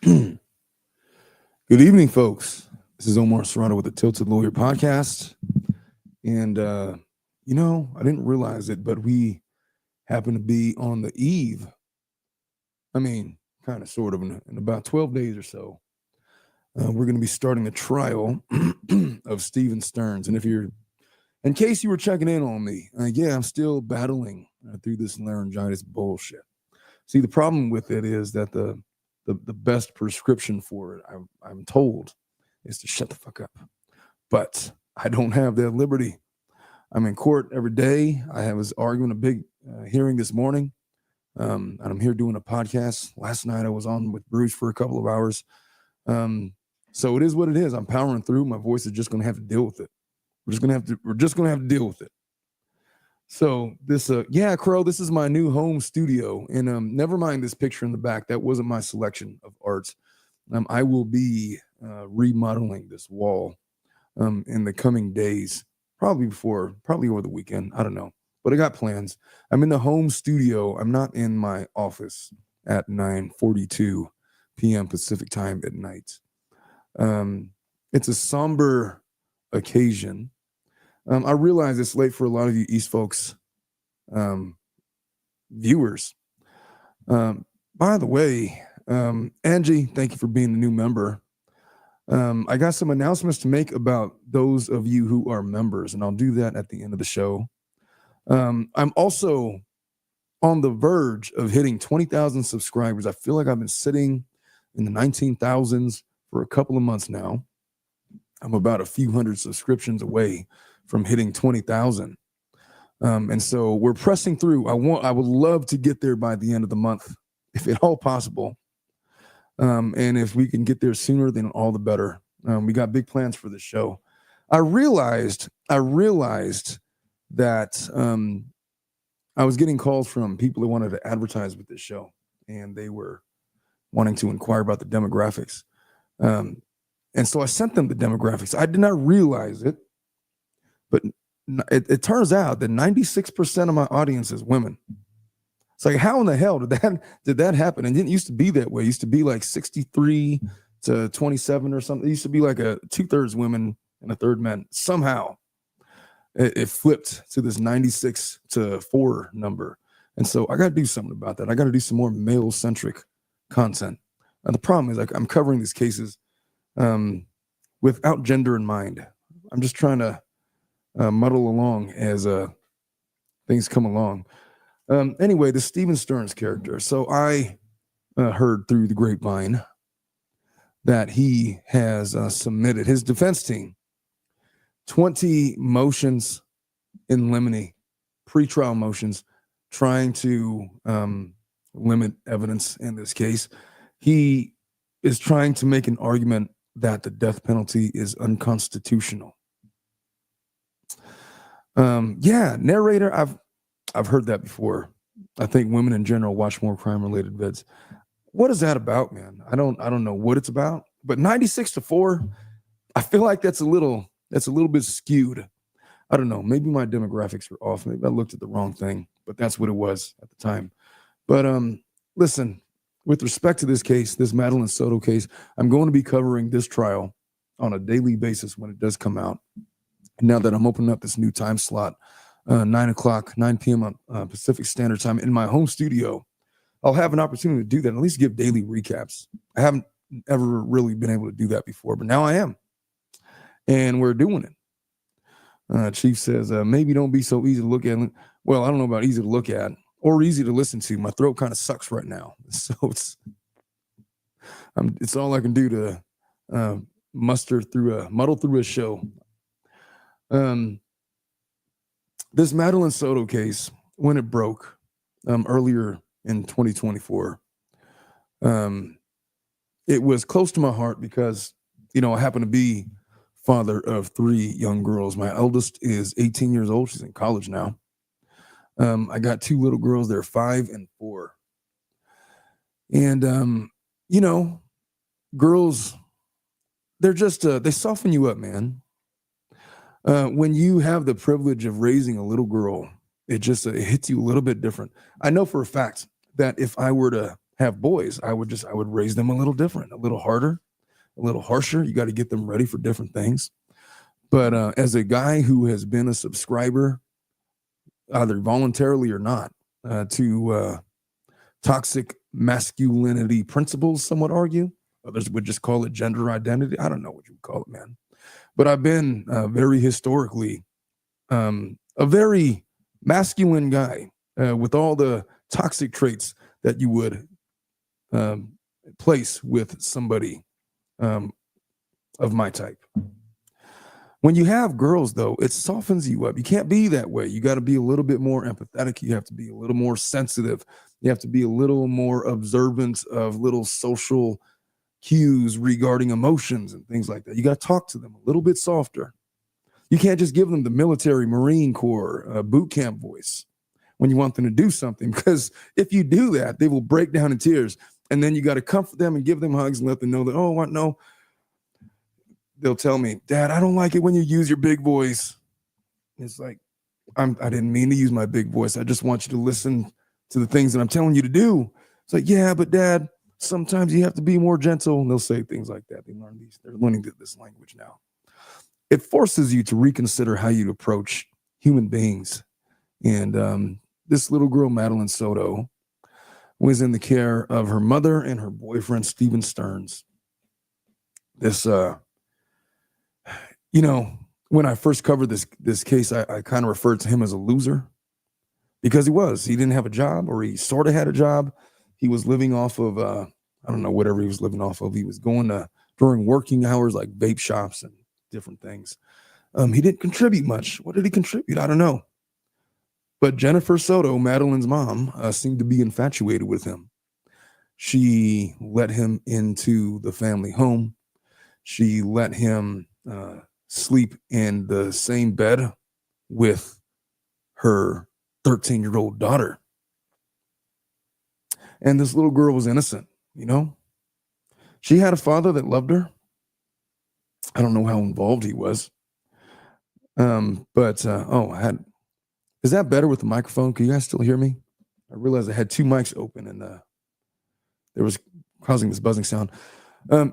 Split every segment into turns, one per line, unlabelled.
Good evening, folks. This is Omar Serrano with the Tilted Lawyer Podcast. And, I didn't realize it, but we happen to be on the eve. I mean, kind of, sort of, in about 12 days or so. We're going to be starting the trial of Stephan Sterns. And in case you were checking in on me, I'm still battling through this laryngitis bullshit. See, the problem with it is that the best prescription for it, I'm told, is to shut the fuck up. But I don't have that liberty. I'm in court every day. I was arguing a big hearing this morning, and I'm here doing a podcast. Last night I was on with Bruce for a couple of hours. So it is what it is. I'm powering through. My voice is just going to have to deal with it. We're just going to have to deal with it. So this, Crow, this is my new home studio. And never mind this picture in the back. That wasn't my selection of art. I will be remodeling this wall in the coming days, probably over the weekend. I don't know. But I got plans. I'm in the home studio. I'm not in my office at 9:42 p.m. Pacific time at night. It's a somber occasion. I realize it's late for a lot of you East folks viewers. By the way, Angie, thank you for being the new member. I got some announcements to make about those of you who are members, and I'll do that at the end of the show. I'm also on the verge of hitting 20,000 subscribers. I feel like I've been sitting in the 19,000s for a couple of months now. I'm about a few hundred subscriptions away from hitting 20,000. And so we're pressing through. I would love to get there by the end of the month, if at all possible. And if we can get there sooner, then all the better. We got big plans for the show. I realized that I was getting calls from people who wanted to advertise with this show, and they were wanting to inquire about the demographics. And so I sent them the demographics. I did not realize it, but it turns out that 96% of my audience is women. It's like, how in the hell did that happen? And it didn't used to be that way. It used to be like 63 to 27 or something. It used to be like a 2/3 women and a third men. Somehow it flipped to this 96 to 4 number. And so I got to do something about that. I got to do some more male-centric content. And the problem is, like, I'm covering these cases without gender in mind. I'm just trying to muddle along as things come along. Anyway, the Stephan Sterns character. So I heard through the grapevine that he has submitted his defense team 20 motions in limine, pretrial motions, trying to limit evidence in this case. He is trying to make an argument that the death penalty is unconstitutional. Narrator, I've heard that before. I think women in general watch more crime-related vids. What is that about, man? I don't know what it's about. But 96 to 4, I feel like that's a little bit skewed. I don't know. Maybe my demographics were off. Maybe I looked at the wrong thing, but that's what it was at the time. But listen, with respect to this case, this Madeline Soto case, I'm going to be covering this trial on a daily basis when it does come out. And now that I'm opening up this new time slot, 9 p.m. on Pacific Standard Time in my home studio, I'll have an opportunity to do that, at least give daily recaps. I haven't ever really been able to do that before, but now I am. And we're doing it. Chief says, maybe don't be so easy to look at. Well, I don't know about easy to look at or easy to listen to. My throat kind of sucks right now. So it's all I can do to muddle through a show. This Madeline Soto case, when it broke earlier in 2024, it was close to my heart because, I happen to be father of 3 young girls. My eldest is 18 years old. She's in college now. I got 2 little girls. They're 5 and 4. And, girls, they're just, they soften you up, man. When you have the privilege of raising a little girl, it just it hits you a little bit different. I know for a fact that if I were to have boys, I would raise them a little different, a little harder, a little harsher. You got to get them ready for different things. But as a guy who has been a subscriber, either voluntarily or not, to toxic masculinity principles, some would argue. Others would just call it gender identity. I don't know what you would call it, man. But I've been very historically a very masculine guy with all the toxic traits that you would place with somebody of my type. When you have girls, though, it softens you up. You can't be that way. You got to be a little bit more empathetic. You have to be a little more sensitive. You have to be a little more observant of little social cues regarding emotions and things like that. You got to talk to them a little bit softer. You can't just give them the military, Marine Corps, boot camp voice when you want them to do something, because if you do that, they will break down in tears. And then you got to comfort them and give them hugs and let them know that, oh, what? No. They'll tell me, Dad, I don't like it when you use your big voice. It's like, I didn't mean to use my big voice. I just want you to listen to the things that I'm telling you to do. It's like, yeah, but Dad, sometimes you have to be more gentle. And they'll say things like that. They're learning this language now. It forces you to reconsider how you approach human beings. And this little girl, Madeline Soto, was in the care of her mother and her boyfriend, Stephan Sterns. This, when I first covered this case, I kind of referred to him as a loser because he was. He didn't have a job, or he sort of had a job. He was living off of, I don't know, whatever he was living off of. He was going to, during working hours, like vape shops and different things. He didn't contribute much. What did he contribute? I don't know. But Jennifer Soto, Madeline's mom, seemed to be infatuated with him. She let him into the family home. She let him sleep in the same bed with her 13-year-old daughter. And this little girl was innocent, She had a father that loved her. I don't know how involved he was. Is that better with the microphone? Can you guys still hear me? I realized I had two mics open and there was causing this buzzing sound.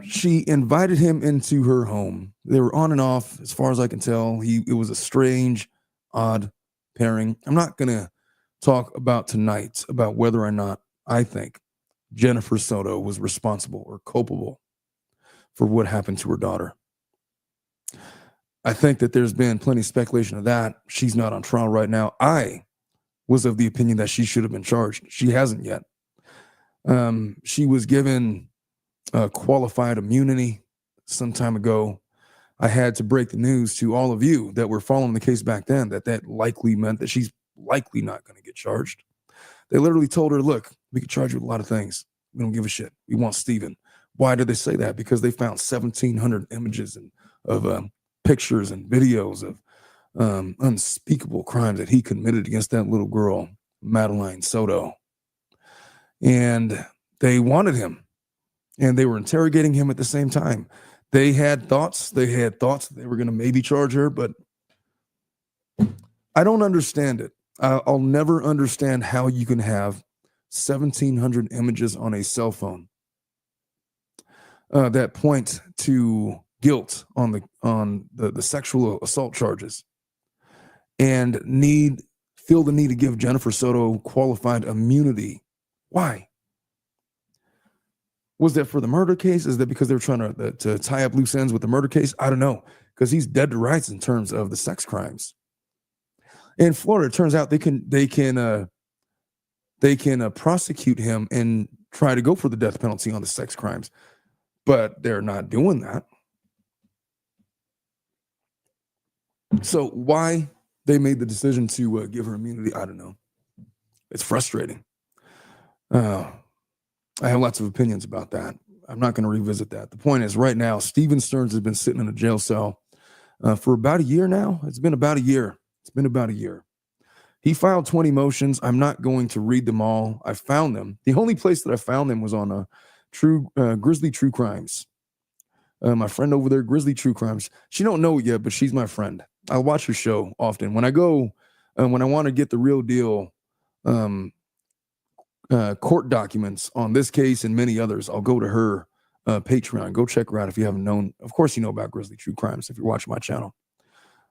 She invited him into her home. They were on and off, as far as I can tell. It was a strange, odd pairing. I'm not going to talk about tonight about whether or not I think Jennifer Soto was responsible or culpable for what happened to her daughter. I think that there's been plenty of speculation of that. She's not on trial right now. I was of the opinion that she should have been charged. She hasn't yet. She was given qualified immunity some time ago. I had to break the news to all of you that were following the case back then that likely meant that she's likely not going to get charged. They literally told her, look, we could charge you with a lot of things. We don't give a shit. We want Stephen. Why did they say that? Because they found 1,700 images of pictures and videos of unspeakable crimes that he committed against that little girl, Madeline Soto. And they wanted him. And they were interrogating him at the same time. They had thoughts. They were going to maybe charge her, but I don't understand it. I'll never understand how you can have 1,700 images on a cell phone that point to guilt on the sexual assault charges and feel the need to give Jennifer Soto qualified immunity. Why? Was that for the murder case? Is that because they were trying to tie up loose ends with the murder case? I don't know, because he's dead to rights in terms of the sex crimes. In Florida, it turns out they can prosecute him and try to go for the death penalty on the sex crimes, but they're not doing that. So why they made the decision to give her immunity, I don't know. It's frustrating. I have lots of opinions about that. I'm not going to revisit that. The point is, right now, Stephan Sterns has been sitting in a jail cell for about a year now. It's been about a year. He filed 20 motions. I'm not going to read them all. I found them. The only place that I found them was on Grizzly True Crimes. My friend over there, Grizzly True Crimes. She don't know it yet, but she's my friend. I watch her show often. When I go, when I want to get the real deal court documents on this case and many others, I'll go to her Patreon. Go check her out if you haven't known. Of course, you know about Grizzly True Crimes if you're watching my channel.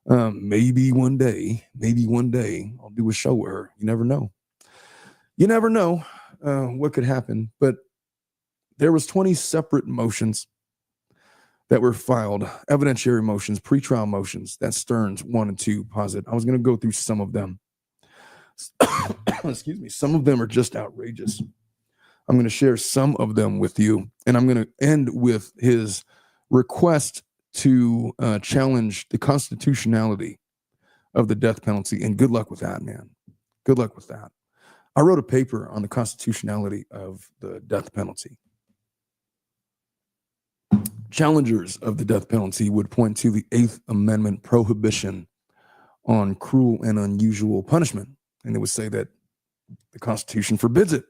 Maybe one day, I'll do a show with her. You never know. You never know what could happen. But there was 20 separate motions that were filed, evidentiary motions, pretrial motions that Sterns wanted to posit. I was going to go through some of them. Excuse me. Some of them are just outrageous. I'm going to share some of them with you, and I'm going to end with his request to challenge the constitutionality of the death penalty. And good luck with that, man. Good luck with that. I wrote a paper on the constitutionality of the death penalty. Challengers of the death penalty would point to the 8th Amendment prohibition on cruel and unusual punishment. And they would say that the Constitution forbids it.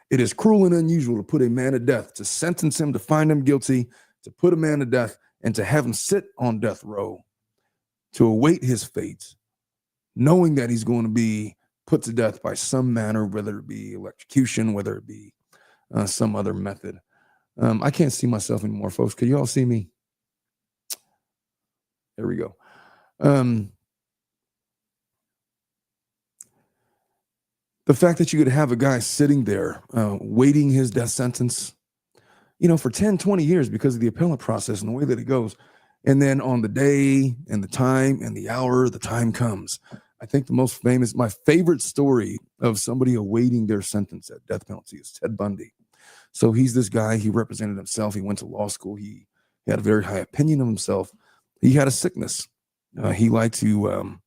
It is cruel and unusual to put a man to death, to sentence him, to find him guilty, to put a man to death, and to have him sit on death row to await his fate, knowing that he's going to be put to death by some manner, whether it be electrocution, whether it be some other method. I can't see myself anymore, folks. Can you all see me? There we go. The fact that you could have a guy sitting there waiting his death sentence, for 10, 20 years because of the appellate process and the way that it goes. And then on the day and the time and the hour, the time comes. I think my favorite story of somebody awaiting their sentence at death penalty is Ted Bundy. So he's this guy, he represented himself. He went to law school. He had a very high opinion of himself. He had a sickness. He liked to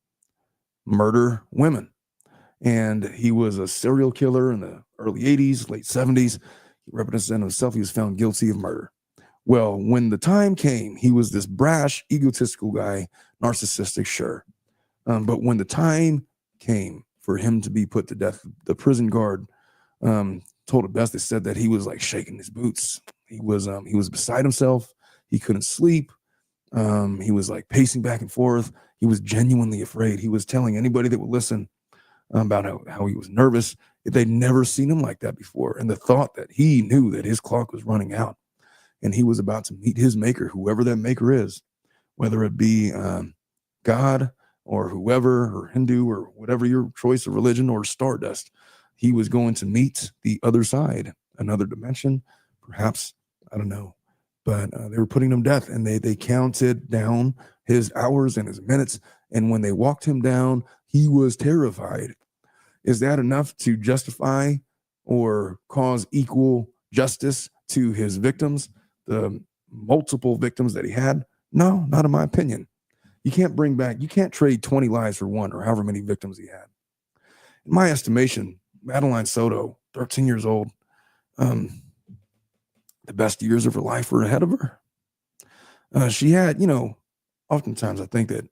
murder women. And he was a serial killer in the early 80s, late 70s. He represented himself. He was found guilty of murder. Well, when the time came, he was this brash, egotistical guy, narcissistic, sure. But when the time came for him to be put to death, the prison guard told it best. They said that he was like shaking his boots. He was beside himself. He couldn't sleep. He was like pacing back and forth. He was genuinely afraid. He was telling anybody that would listen about how he was nervous. They'd never seen him like that before. And the thought that he knew that his clock was running out and he was about to meet his maker, whoever that maker is, whether it be God or whoever, or Hindu, or whatever your choice of religion, or stardust, he was going to meet the other side, another dimension, perhaps, I don't know. But they were putting him to death, and they counted down his hours and his minutes. And when they walked him down, he was terrified. Is that enough to justify or cause equal justice to his victims, the multiple victims that he had? No, not in my opinion. You can't trade 20 lives for one, or however many victims he had. In my estimation, Madeline Soto, 13 years old, the best years of her life were ahead of her. She had, oftentimes I think that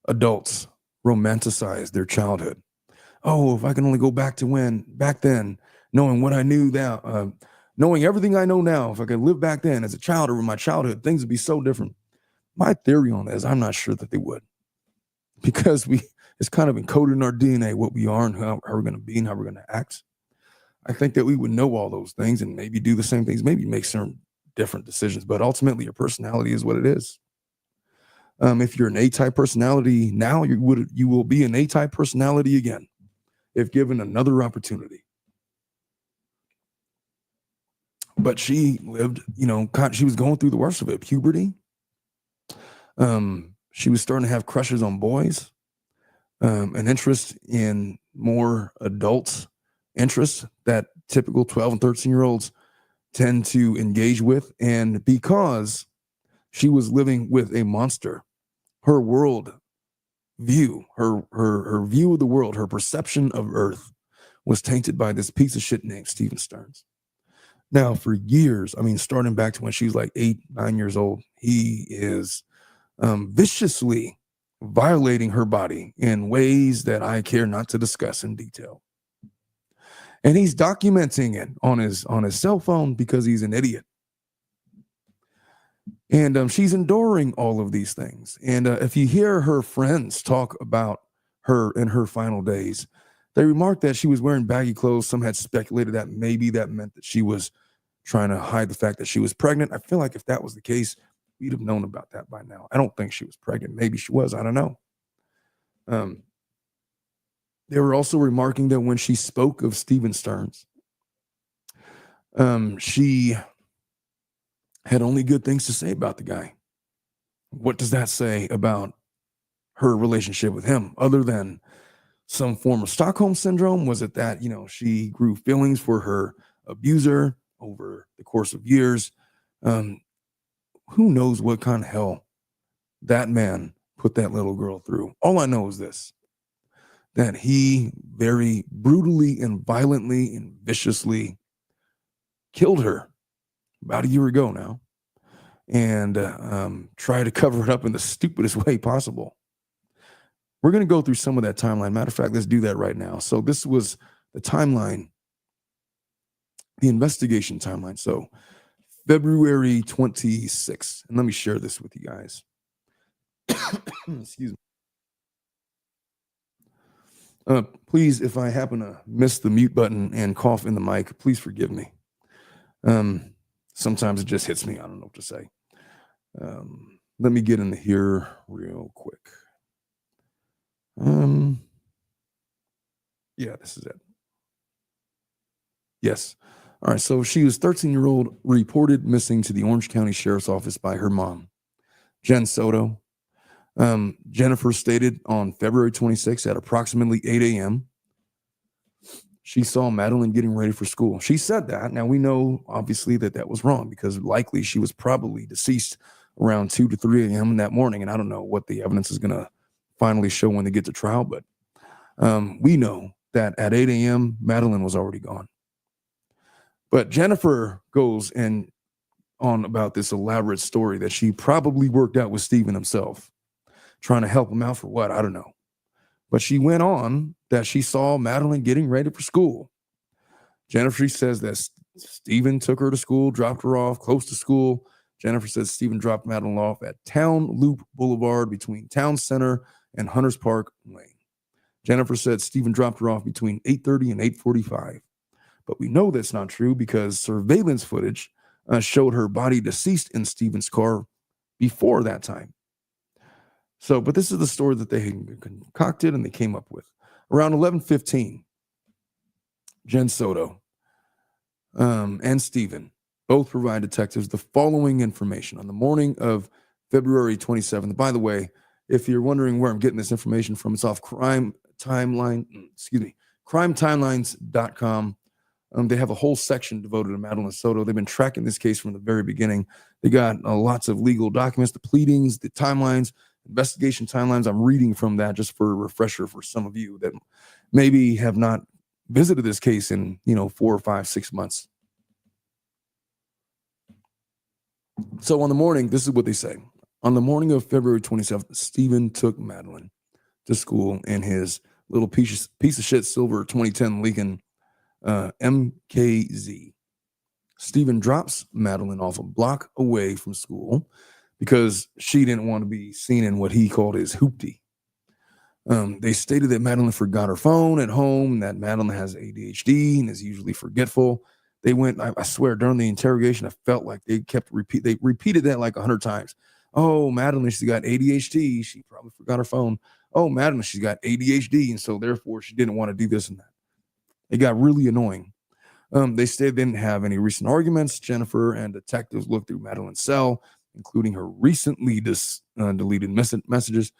adults romanticize their childhood. Oh, if I can only go back then, knowing what I knew now, knowing everything I know now, if I could live back then as a child or in my childhood, things would be so different. My theory on that is I'm not sure that they would, because it's kind of encoded in our DNA what we are and how we're going to be and how we're going to act. I think that we would know all those things and maybe do the same things, maybe make some different decisions, but ultimately your personality is what it is. If you're an A-type personality now, you will be an A-type personality again if given another opportunity. But she lived, she was going through the worst of it, puberty. She was starting to have crushes on boys, an interest in more adult interests that typical 12 and 13-year-olds tend to engage with. And because she was living with a monster, her world view, her view of the world, her perception of Earth was tainted by this piece of shit named Stephan Sterns. Now, for years, starting back to when she was like 8, 9 years old, he is viciously violating her body in ways that I care not to discuss in detail. And he's documenting it on his cell phone because he's an idiot. And she's enduring all of these things. And if you hear her friends talk about her in her final days, They remarked that she was wearing baggy clothes. Some had speculated that maybe that meant that she was trying to hide the fact that she was pregnant. I feel like if that was the case, we'd have known about that by now. I don't think she was pregnant. Maybe she was. I don't know. They were also remarking that when she spoke of Stephan Sterns, she had only good things to say about the guy. What does that say about her relationship with him, other than some form of Stockholm syndrome? Was it that, she grew feelings for her abuser over the course of years? Who knows what kind of hell that man put that little girl through? All I know is this, that he very brutally and violently and viciously killed her about a year ago now, and tried to cover it up in the stupidest way possible. We're going to go through some of that timeline. Matter of fact, let's do that right now. So this was the timeline, the investigation timeline. So February 26th. And let me share this with you guys. Excuse me. Please, if I happen to miss the mute button and cough in the mic, please forgive me. Sometimes it just hits me. I don't know what to say. Let me get into here real quick. Yeah, this is it. Yes. All right. So she was 13-year-old, reported missing to the Orange County Sheriff's Office by her mom, Jen Soto. Jennifer stated on February 26th at approximately 8 a.m. she saw Madeline getting ready for school. She said that. Now we know obviously that was wrong, because likely she was probably deceased around 2 to 3 a.m. in that morning. And I don't know what the evidence is going to finally show when they get to trial, but we know that at 8 a.m. Madeline was already gone. But Jennifer goes on about this elaborate story that she probably worked out with Stephan himself, trying to help him out for what? I don't know. But she went on that she saw Madeline getting ready for school. Jennifer says that Stephan took her to school, dropped her off close to school. Jennifer says Stephan dropped Madeline off at Town Loop Boulevard between Town Center and Hunters Park Lane. Jennifer said Stephan dropped her off between 8:30 and 8:45. But we know that's not true, because surveillance footage showed her body deceased in Stephan's car before that time. So, but this is the story that they concocted and they came up with. Around 11:15, Jen Soto and Stephan both provide detectives the following information on the morning of February 27th. By the way, if you're wondering where I'm getting this information from, it's off crimetimelines.com. They have a whole section devoted to Madeline Soto. They've been tracking this case from the very beginning. They got lots of legal documents, the pleadings, the timelines, investigation timelines. I'm reading from that just for a refresher for some of you that maybe have not visited this case in 4 or 5, 6 months. So on the morning, this is what they say. On the morning of February 27th, Stephan took Madeline to school in his little piece of shit silver 2010 Lincoln MKZ. Stephan drops Madeline off a block away from school because she didn't want to be seen in what he called his hoopty. They stated that Madeline forgot her phone at home, and that Madeline has ADHD and is usually forgetful. They went, I swear, during the interrogation, I felt like they repeated that like 100 times. Oh, Madeline, she's got ADHD. She probably forgot her phone. Oh, Madeline, she's got ADHD. And so therefore she didn't want to do this and that. It got really annoying. They said they didn't have any recent arguments. Jennifer and detectives looked through Madeline's cell, including her recently deleted messages.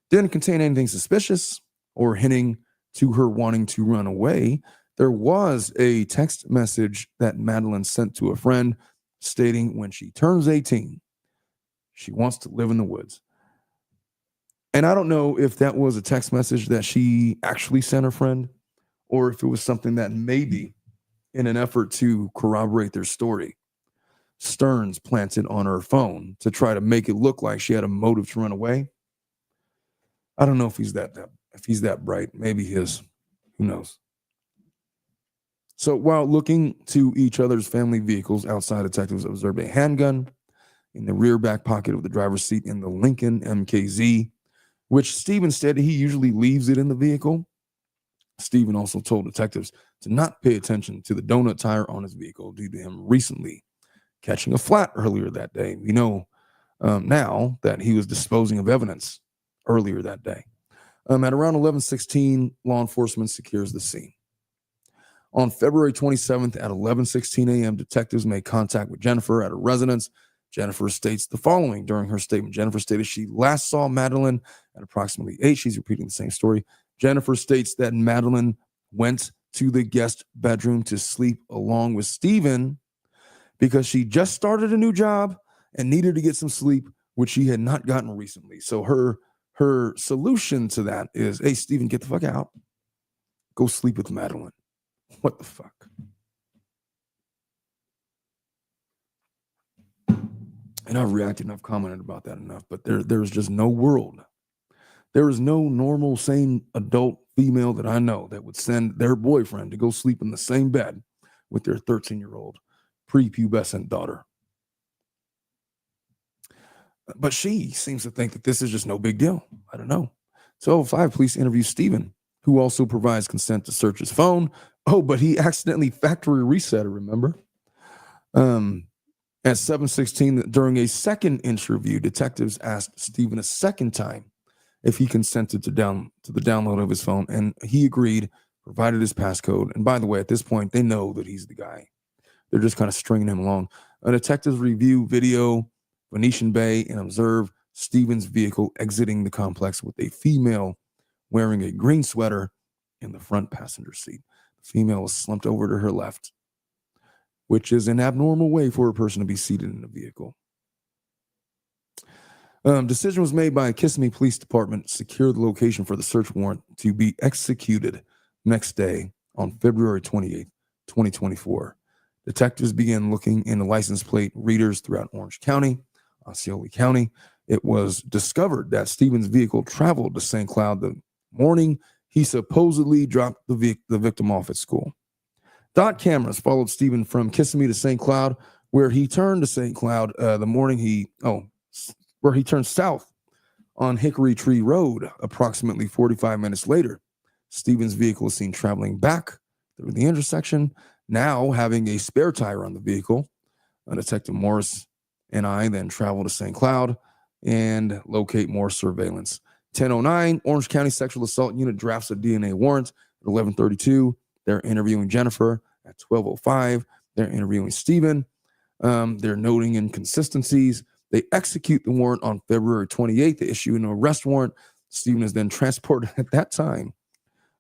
Didn't contain anything suspicious or hinting to her wanting to run away. There was a text message that Madeline sent to a friend stating when she turns 18, she wants to live in the woods. And I don't know if that was a text message that she actually sent her friend, or if it was something that maybe in an effort to corroborate their story, Sterns planted on her phone to try to make it look like she had a motive to run away. I don't know if he's that bright. Maybe he is. Who knows? So while looking to each other's family vehicles outside, detectives observed a handgun in the rear back pocket of the driver's seat in the Lincoln MKZ, which Stephan said he usually leaves it in the vehicle. Stephen also told detectives to not pay attention to the donut tire on his vehicle due to him recently catching a flat earlier that day. We know now that he was disposing of evidence earlier that day. At around 11:16, law enforcement secures the scene. On February 27th at 11:16 a.m., detectives made contact with Jennifer at her residence. Jennifer states the following during her statement. Jennifer stated she last saw Madeline at approximately 8. She's repeating the same story. Jennifer states that Madeline went to the guest bedroom to sleep along with Stephen because she just started a new job and needed to get some sleep, which she had not gotten recently. So her solution to that is, hey, Stephen, get the fuck out. Go sleep with Madeline. What the fuck? And I've reacted and I've commented about that enough, but there's just no world. There is no normal, sane adult female that I know that would send their boyfriend to go sleep in the same bed with their 13-year-old prepubescent daughter. But she seems to think that this is just no big deal. I don't know. 12:05, police interview Stephen, who also provides consent to search his phone. Oh, but he accidentally factory reset it, remember? At 7:16, during a second interview, detectives asked Stephen a second time if he consented to the download of his phone, and he agreed, provided his passcode. And by the way, at this point, they know that he's the guy. They're just kind of stringing him along. Detectives review video, Venetian Bay, and observe Stephen's vehicle exiting the complex with a female wearing a green sweater in the front passenger seat. The female was slumped over to her left, which is an abnormal way for a person to be seated in a vehicle. Decision was made by Kissimmee Police Department to secure the location for the search warrant to be executed next day on February 28th, 2024. Detectives began looking in the license plate readers throughout Orange County, Osceola County. It was discovered that Stephen's vehicle traveled to St. Cloud the morning he supposedly dropped the victim off at school. Dot cameras followed Stephen from Kissimmee to St. Cloud, where he turned to St. Cloud where he turned south on Hickory Tree Road approximately 45 minutes later. Stephen's vehicle was seen traveling back through the intersection, now having a spare tire on the vehicle. Detective Morris and I then travel to St. Cloud and locate more surveillance. 10:09, Orange County Sexual Assault Unit drafts a DNA warrant. At 11:32, they're interviewing Jennifer. At 12:05, they're interviewing Stephen. They're noting inconsistencies. They execute the warrant on February 28th. They issue an arrest warrant. Stephen is then transported at that time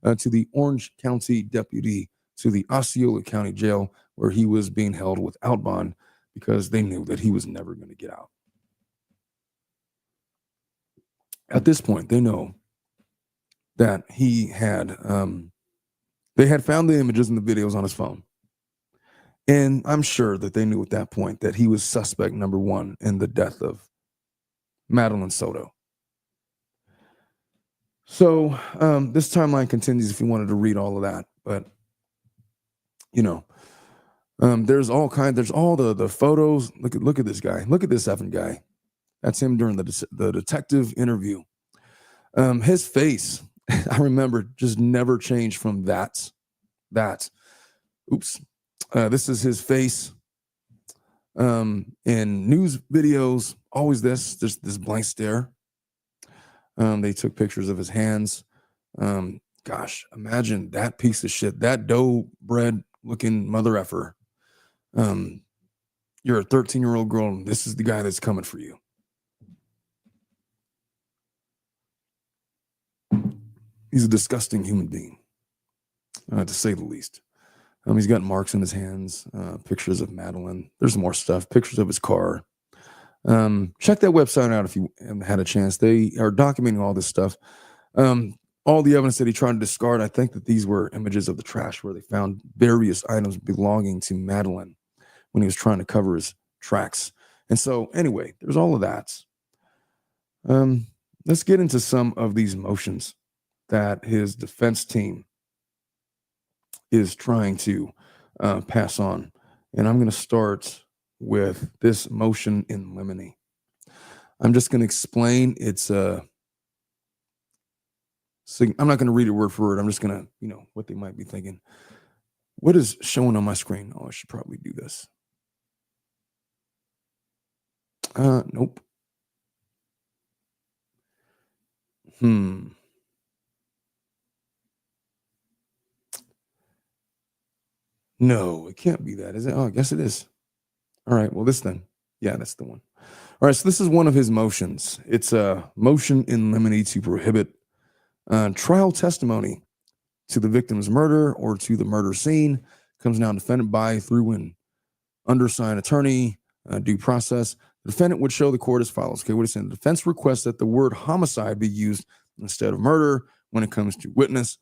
to the Orange County deputy to the Osceola County Jail, where he was being held without bond because they knew that he was never going to get out. At this point, they know that they had found the images and the videos on his phone. And I'm sure that they knew at that point that he was suspect number one in the death of Madeline Soto. So this timeline continues if you wanted to read all of that. But, there's all the photos. Look at this guy. Look at this effing guy. That's him during the detective interview. His face, I remember, just never changed from that. Oops. This is his face in news videos. Always just this blank stare. They took pictures of his hands. Gosh, imagine that piece of shit, that dough bread looking mother effer. You're a 13-year-old girl, and this is the guy that's coming for you. He's a disgusting human being, to say the least. He's got marks in his hands, pictures of Madeline. There's more stuff, pictures of his car. Check that website out if you haven't had a chance. They are documenting all this stuff. All the evidence that he tried to discard, I think that these were images of the trash where they found various items belonging to Madeline when he was trying to cover his tracks. And so, anyway, there's all of that. Let's get into some of these motions that his defense team is trying to pass on. And I'm going to start with this motion in limine. I'm just going to explain its I'm not going to read it word for word. I'm just going to, what they might be thinking. What is showing on my screen? Oh, I should probably do this. Nope. No, it can't be that, is it? Oh, I guess it is. All right, well, this then. Yeah, that's the one. All right, so this is one of his motions. It's a motion in limine to prohibit trial testimony to the victim's murder or to the murder scene. Comes now defendant by through an undersigned attorney, due process. The defendant would show the court as follows. Okay, what is saying? The defense requests that the word homicide be used instead of murder when it comes to witness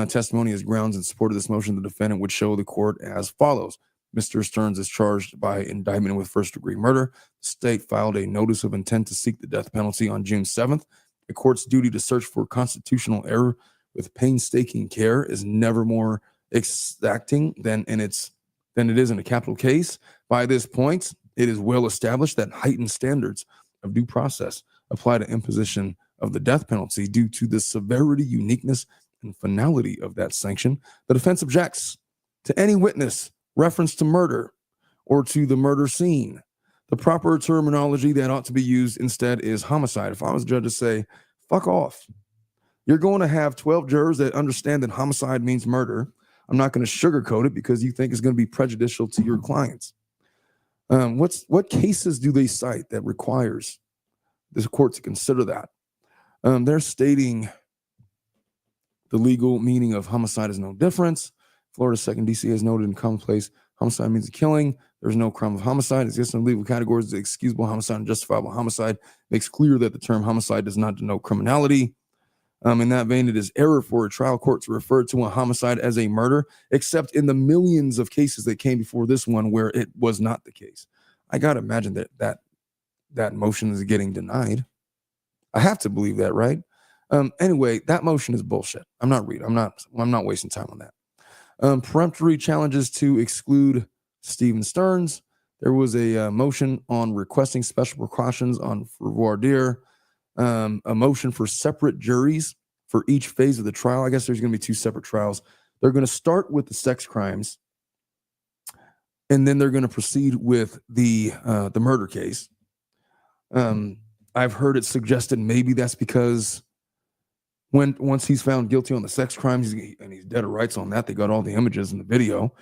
testimony as grounds in support of this motion. The defendant would show the court as follows. Mr. Sterns is charged by indictment with first-degree murder. The state filed a notice of intent to seek the death penalty on June 7th. The court's duty to search for constitutional error with painstaking care is never more exacting than it is in a capital case. By this point, it is well established that heightened standards of due process apply to imposition of the death penalty due to the severity, uniqueness, and finality of that sanction. The defense objects to any witness reference to murder or to the murder scene. The proper terminology that ought to be used instead is homicide. If I was a judge to say, fuck off. You're going to have 12 jurors that understand that homicide means murder. I'm not going to sugarcoat it because you think it's going to be prejudicial to your clients. What cases do they cite that requires this court to consider that? They're stating the legal meaning of homicide is no difference. Florida 2nd DC has noted in commonplace, homicide means a killing. There's no crime of homicide. It's just in legal categories. The excusable homicide and justifiable homicide makes clear that the term homicide does not denote criminality. In that vein, it is error for a trial court to refer to a homicide as a murder, except in the millions of cases that came before this one where it was not the case. I got to imagine that motion is getting denied. I have to believe that, right? Anyway, that motion is bullshit. I'm not wasting time on that. Peremptory challenges to exclude Stephan Sterns. There was a motion on requesting special precautions on voir dire. A motion for separate juries for each phase of the trial. I guess there's going to be two separate trials. They're going to start with the sex crimes, and then they're going to proceed with the murder case. I've heard it suggested maybe that's because once he's found guilty on the sex crimes and he's dead to rights on that, they got all the images in the video.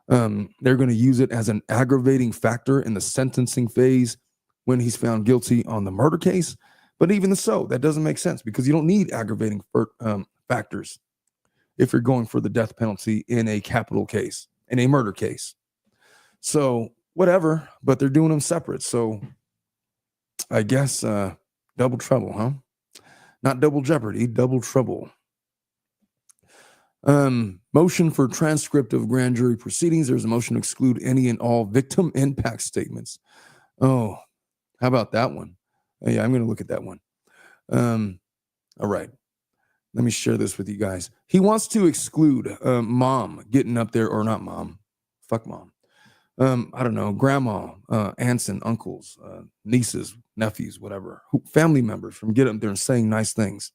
They're going to use it as an aggravating factor in the sentencing phase when he's found guilty on the murder case. But even so, that doesn't make sense because you don't need aggravating factors if you're going for the death penalty in a capital case, in a murder case. So whatever, but they're doing them separate. So I guess double trouble, huh? Not double jeopardy, double trouble. Motion for transcript of grand jury proceedings. There's a motion to exclude any and all victim impact statements. Oh, how about that one? Yeah, I'm going to look at that one. All right. Let me share this with you guys. He wants to exclude mom getting up there, or not mom. Fuck mom. I don't know, grandma, aunts and uncles, nieces, nephews, whatever, family members from getting up there and saying nice things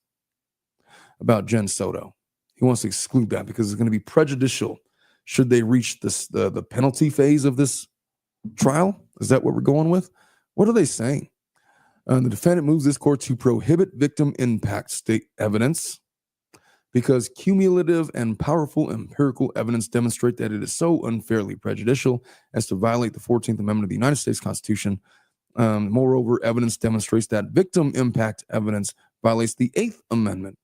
about Jen Soto. He wants to exclude that because it's going to be prejudicial should they reach the penalty phase of this trial. Is that what we're going with? What are they saying? The defendant moves this court to prohibit victim impact state evidence because cumulative and powerful empirical evidence demonstrate that it is so unfairly prejudicial as to violate the 14th Amendment of the United States Constitution. Moreover, evidence demonstrates that victim impact evidence violates the 8th Amendment,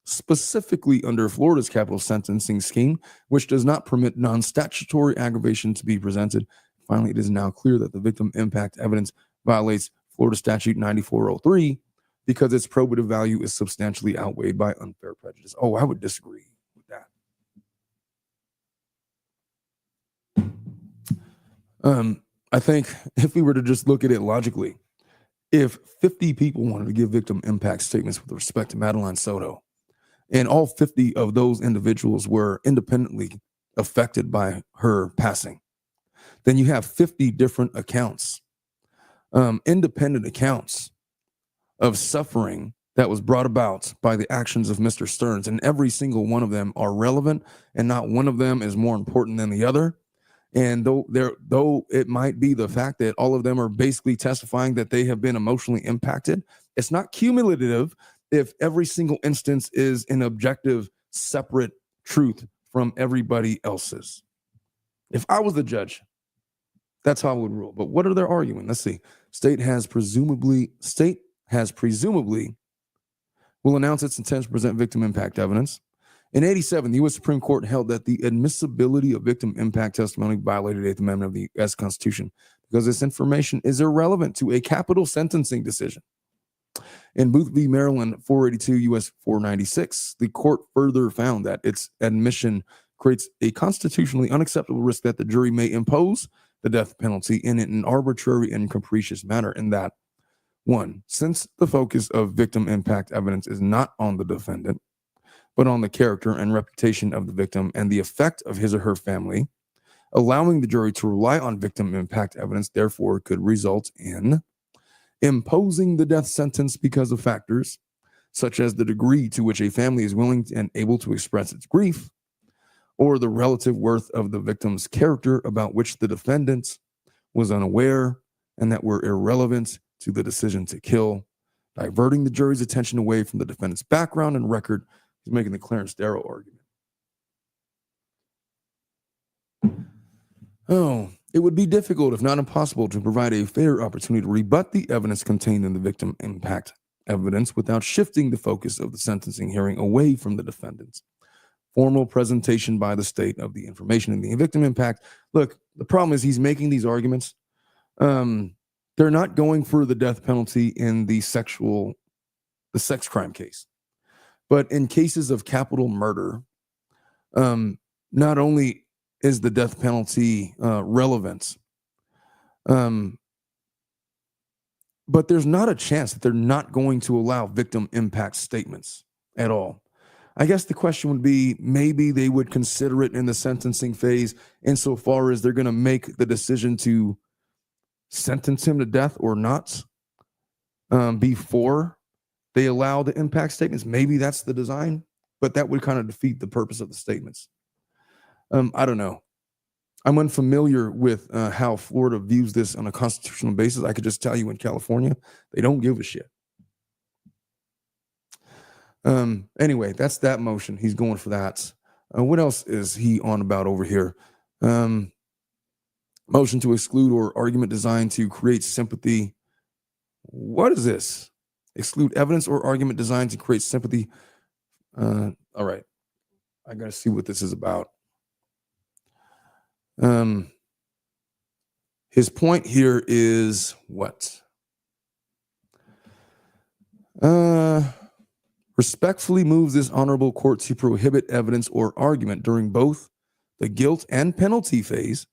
specifically under Florida's capital sentencing scheme, which does not permit non-statutory aggravation to be presented. Finally, it is now clear that the victim impact evidence violates Florida Statute 9403 because its probative value is substantially outweighed by unfair prejudice. Oh, I would disagree with that. I think if we were to just look at it logically, if 50 people wanted to give victim impact statements with respect to Madeline Soto, and all 50 of those individuals were independently affected by her passing, then you have 50 different accounts, independent accounts of suffering that was brought about by the actions of Mr. Stearns, and every single one of them are relevant, and not one of them is more important than the other. And though it might be the fact that all of them are basically testifying that they have been emotionally impacted, it's not cumulative if every single instance is an objective, separate truth from everybody else's. If I was the judge, that's how I would rule. But what are they arguing? Let's see. State has presumably will announce its intent to present victim impact evidence. In 1987, the U.S. Supreme Court held that the admissibility of victim impact testimony violated the Eighth Amendment of the U.S. Constitution because this information is irrelevant to a capital sentencing decision. In Booth v. Maryland, 482 U.S. 496, the court further found that its admission creates a constitutionally unacceptable risk that the jury may impose the death penalty in an arbitrary and capricious manner, in that, one, since the focus of victim impact evidence is not on the defendant, but on the character and reputation of the victim and the effect of his or her family, allowing the jury to rely on victim impact evidence, therefore, could result in imposing the death sentence because of factors such as the degree to which a family is willing and able to express its grief, or the relative worth of the victim's character about which the defendant was unaware and that were irrelevant to the decision to kill, diverting the jury's attention away from the defendant's background and record. He's making the Clarence Darrow argument. Oh, it would be difficult, if not impossible, to provide a fair opportunity to rebut the evidence contained in the victim impact evidence without shifting the focus of the sentencing hearing away from the defendant's formal presentation by the state of the information in the victim impact. Look, the problem is he's making these arguments. They're not going for the death penalty in the sex crime case. But in cases of capital murder, not only is the death penalty relevant, but there's not a chance that they're not going to allow victim impact statements at all. I guess the question would be, maybe they would consider it in the sentencing phase insofar as they're going to make the decision to sentence him to death or not before they allow the impact statements. Maybe that's the design, but that would kind of defeat the purpose of the statements. I don't know. I'm unfamiliar with how Florida views this on a constitutional basis. I could just tell you in California, they don't give a shit. Anyway, that's that motion. He's going for that. What else is he on about over here? Motion to exclude or argument designed to create sympathy. What is this? Exclude evidence or argument designed to create sympathy. All right. I got to see what this is about. His point here is what? Respectfully moves this honorable court to prohibit evidence or argument during both the guilt and penalty phase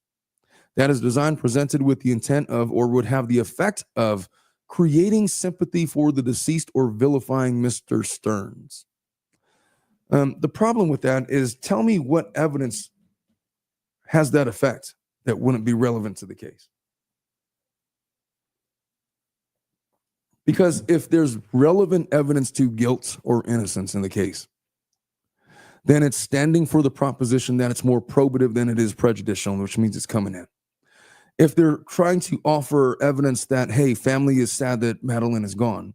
that is designed presented with the intent of or would have the effect of creating sympathy for the deceased or vilifying Mr. Sterns. The problem with that is, tell me what evidence has that effect that wouldn't be relevant to the case. Because if there's relevant evidence to guilt or innocence in the case, then it's standing for the proposition that it's more probative than it is prejudicial, which means it's coming in. If they're trying to offer evidence that, hey, family is sad that Madeline is gone,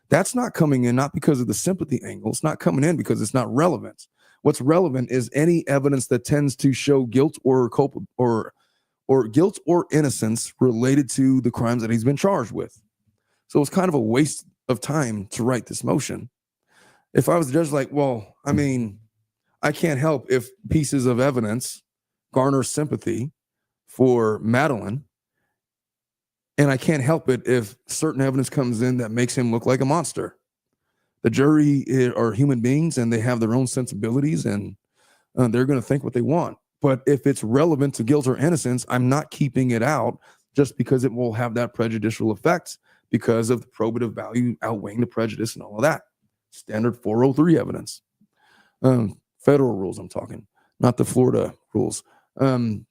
that's not coming in, not because of the sympathy angle. It's not coming in because it's not relevant. What's relevant is any evidence that tends to show guilt or guilt or innocence related to the crimes that he's been charged with. So it's kind of a waste of time to write this motion. If I was the judge, like, well, I mean, I can't help if pieces of evidence garner sympathy for Madeline, and I can't help it if certain evidence comes in that makes him look like a monster. The jury are human beings, and they have their own sensibilities, and they're going to think what they want. But if it's relevant to guilt or innocence, I'm not keeping it out just because it will have that prejudicial effect because of the probative value outweighing the prejudice and all of that. Standard 403 evidence. Federal rules I'm talking, not the Florida rules. And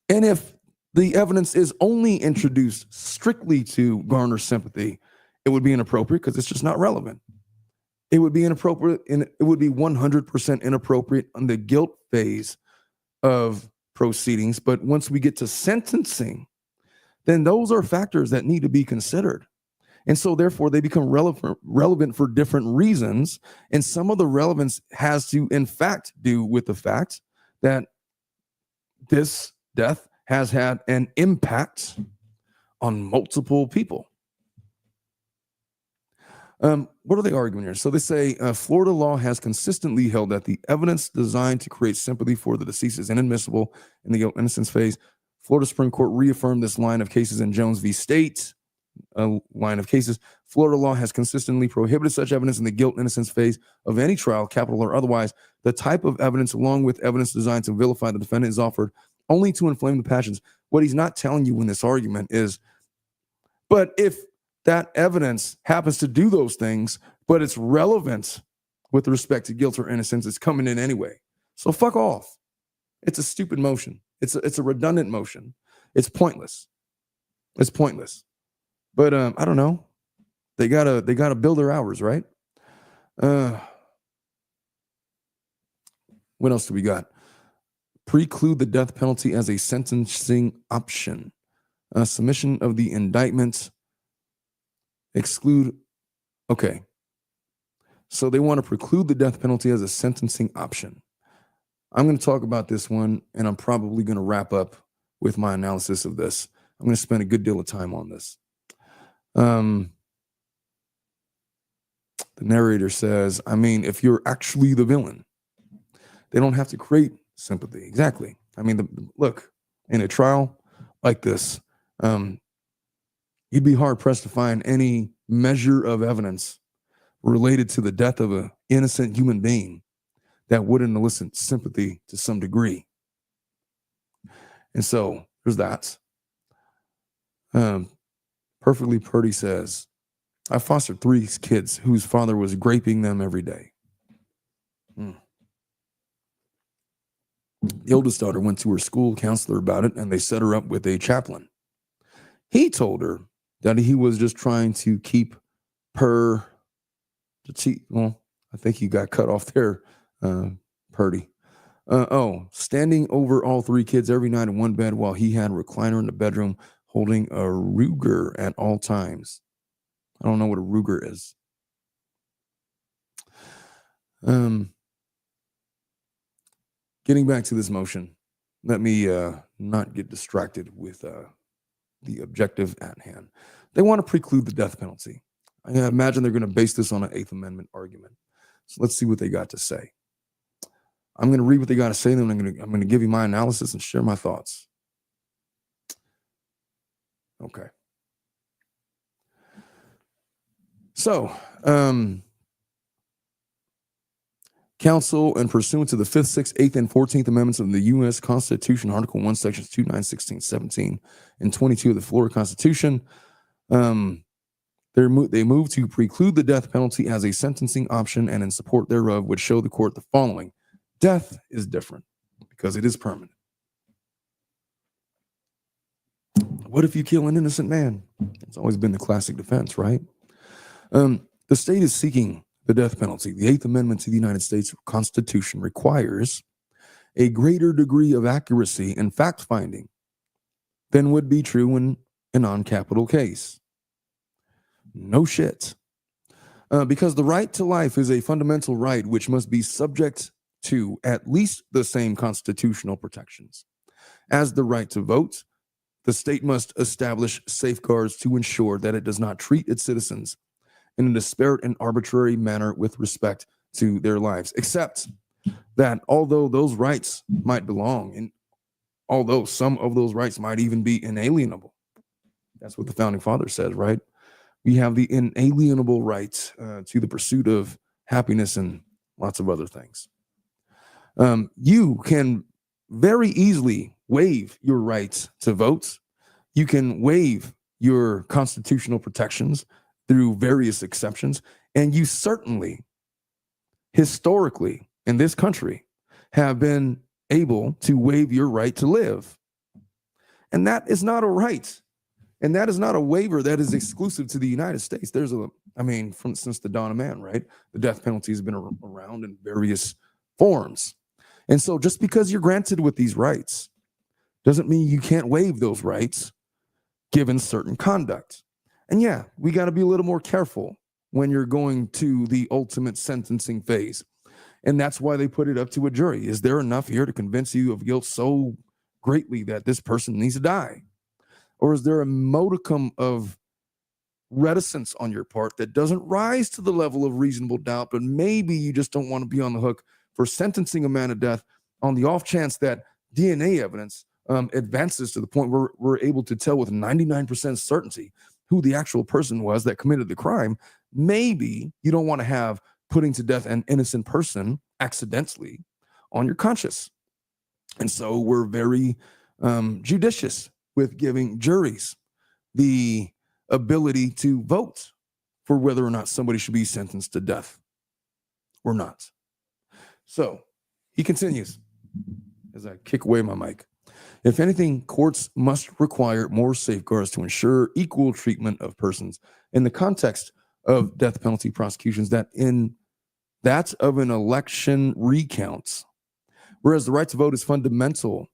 if the evidence is only introduced strictly to garner sympathy It would be inappropriate because it's just not relevant. It would be inappropriate, and it would be 100% inappropriate on the guilt phase of proceedings. But once we get to sentencing, then those are factors that need to be considered. And so therefore they become relevant for different reasons. And some of the relevance has to, in fact, do with the fact that this death has had an impact on multiple people. What are they arguing here? So they say Florida law has consistently held that the evidence designed to create sympathy for the deceased is inadmissible in the guilt innocence phase. Florida Supreme Court reaffirmed this line of cases in Jones v. State. Line of cases. Florida law has consistently prohibited such evidence in the guilt innocence phase of any trial, capital or otherwise. The type of evidence, along with evidence designed to vilify the defendant, is offered only to inflame the passions. What he's not telling you in this argument is, but if that evidence happens to do those things, but it's relevant with respect to guilt or innocence, it's coming in anyway. So fuck off. It's a stupid motion. It's a redundant motion. It's pointless. It's pointless. But I don't know. They gotta build their hours, right? What else do we got? Preclude the death penalty as a sentencing option. Submission of the indictment. Exclude. Okay. So they want to preclude the death penalty as a sentencing option. I'm going to talk about this one, and I'm probably going to wrap up with my analysis of this. I'm going to spend a good deal of time on this. The narrator says, I mean, if you're actually the villain, they don't have to create sympathy. Exactly. I mean, look, in a trial like this, you'd be hard pressed to find any measure of evidence related to the death of an innocent human being that wouldn't elicit sympathy to some degree. And so there's that. Perfectly Purdy says, I fostered 3 kids whose father was graping them every day. The oldest daughter went to her school counselor about it, and they set her up with a chaplain. He told her that he was just trying to keep her well, I think he got cut off there, Purdy. Standing over all 3 kids every night in one bed while he had a recliner in the bedroom holding a Ruger at all times. I don't know what a Ruger is. Getting back to this motion, let me not get distracted with the objective at hand. They want to preclude the death penalty. I imagine they're going to base this on an 8th Amendment argument. So let's see what they got to say. I'm going to read what they got to say, then I'm going to give you my analysis and share my thoughts. Okay. So, counsel, and pursuant to the 5th, 6th, 8th, and 14th Amendments of the U.S. Constitution, Article 1, Sections 2, 9, 16, 17, and 22 of the Florida Constitution, they move to preclude the death penalty as a sentencing option, and in support thereof would show the court the following. Death is different because it is permanent. What if you kill an innocent man? It's always been the classic defense, right? The state is seeking the death penalty. The 8th Amendment to the United States Constitution requires a greater degree of accuracy and fact-finding than would be true in a non-capital case. No shit. Because the right to life is a fundamental right which must be subject to at least the same constitutional protections as the right to vote. The state must establish safeguards to ensure that it does not treat its citizens in a disparate and arbitrary manner with respect to their lives, except that although those rights might belong, and although some of those rights might even be inalienable, that's what the Founding Fathers said, right? We have the inalienable right to the pursuit of happiness and lots of other things. You can very easily waive your rights to vote. You can waive your constitutional protections through various exceptions. And you certainly, historically, in this country, have been able to waive your right to live. And that is not a right And that is not a waiver that is exclusive to the United States. Since the dawn of man, right? The death penalty has been around in various forms. And so just because you're granted with these rights doesn't mean you can't waive those rights given certain conduct. And yeah, we got to be a little more careful when you're going to the ultimate sentencing phase. And that's why they put it up to a jury. Is there enough here to convince you of guilt so greatly that this person needs to die? Or is there a modicum of reticence on your part that doesn't rise to the level of reasonable doubt, but maybe you just don't want to be on the hook for sentencing a man to death on the off chance that DNA evidence advances to the point where we're able to tell with 99% certainty who the actual person was that committed the crime? Maybe you don't want to have putting to death an innocent person accidentally on your conscience. And so we're very judicious with giving juries the ability to vote for whether or not somebody should be sentenced to death or not. So he continues as I kick away my mic. If anything, courts must require more safeguards to ensure equal treatment of persons in the context of death penalty prosecutions that in that of an election recounts. Whereas the right to vote is fundamental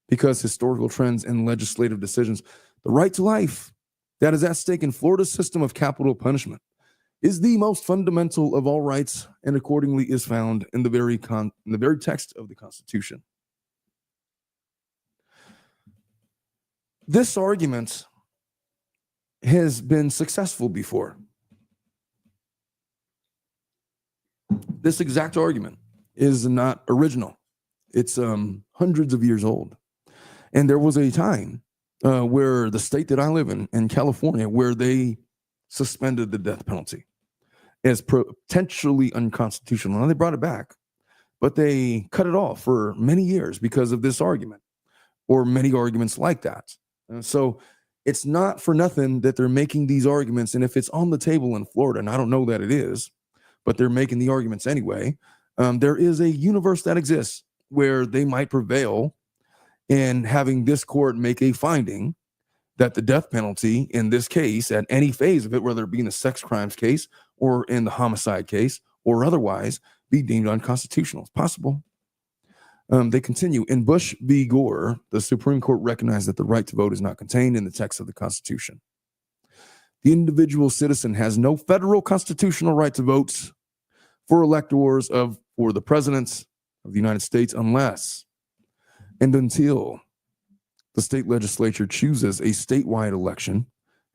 because historical trends and legislative decisions, the right to life that is at stake in Florida's system of capital punishment is the most fundamental of all rights and accordingly is found in the very text of the Constitution. This argument has been successful before. This exact argument is not original. It's hundreds of years old. And there was a time where the state that I live in California, where they suspended the death penalty as potentially unconstitutional. Now they brought it back, but they cut it off for many years because of this argument or many arguments like that. So it's not for nothing that they're making these arguments. And if it's on the table in Florida, and I don't know that it is, but they're making the arguments anyway, there is a universe that exists where they might prevail in having this court make a finding that the death penalty in this case, at any phase of it, whether it be in the sex crimes case or in the homicide case or otherwise, be deemed unconstitutional. It's possible. They continue. In Bush v. Gore, the Supreme Court recognized that the right to vote is not contained in the text of the Constitution. The individual citizen has no federal constitutional right to vote for electors for the presidents of the United States unless and until the state legislature chooses a statewide election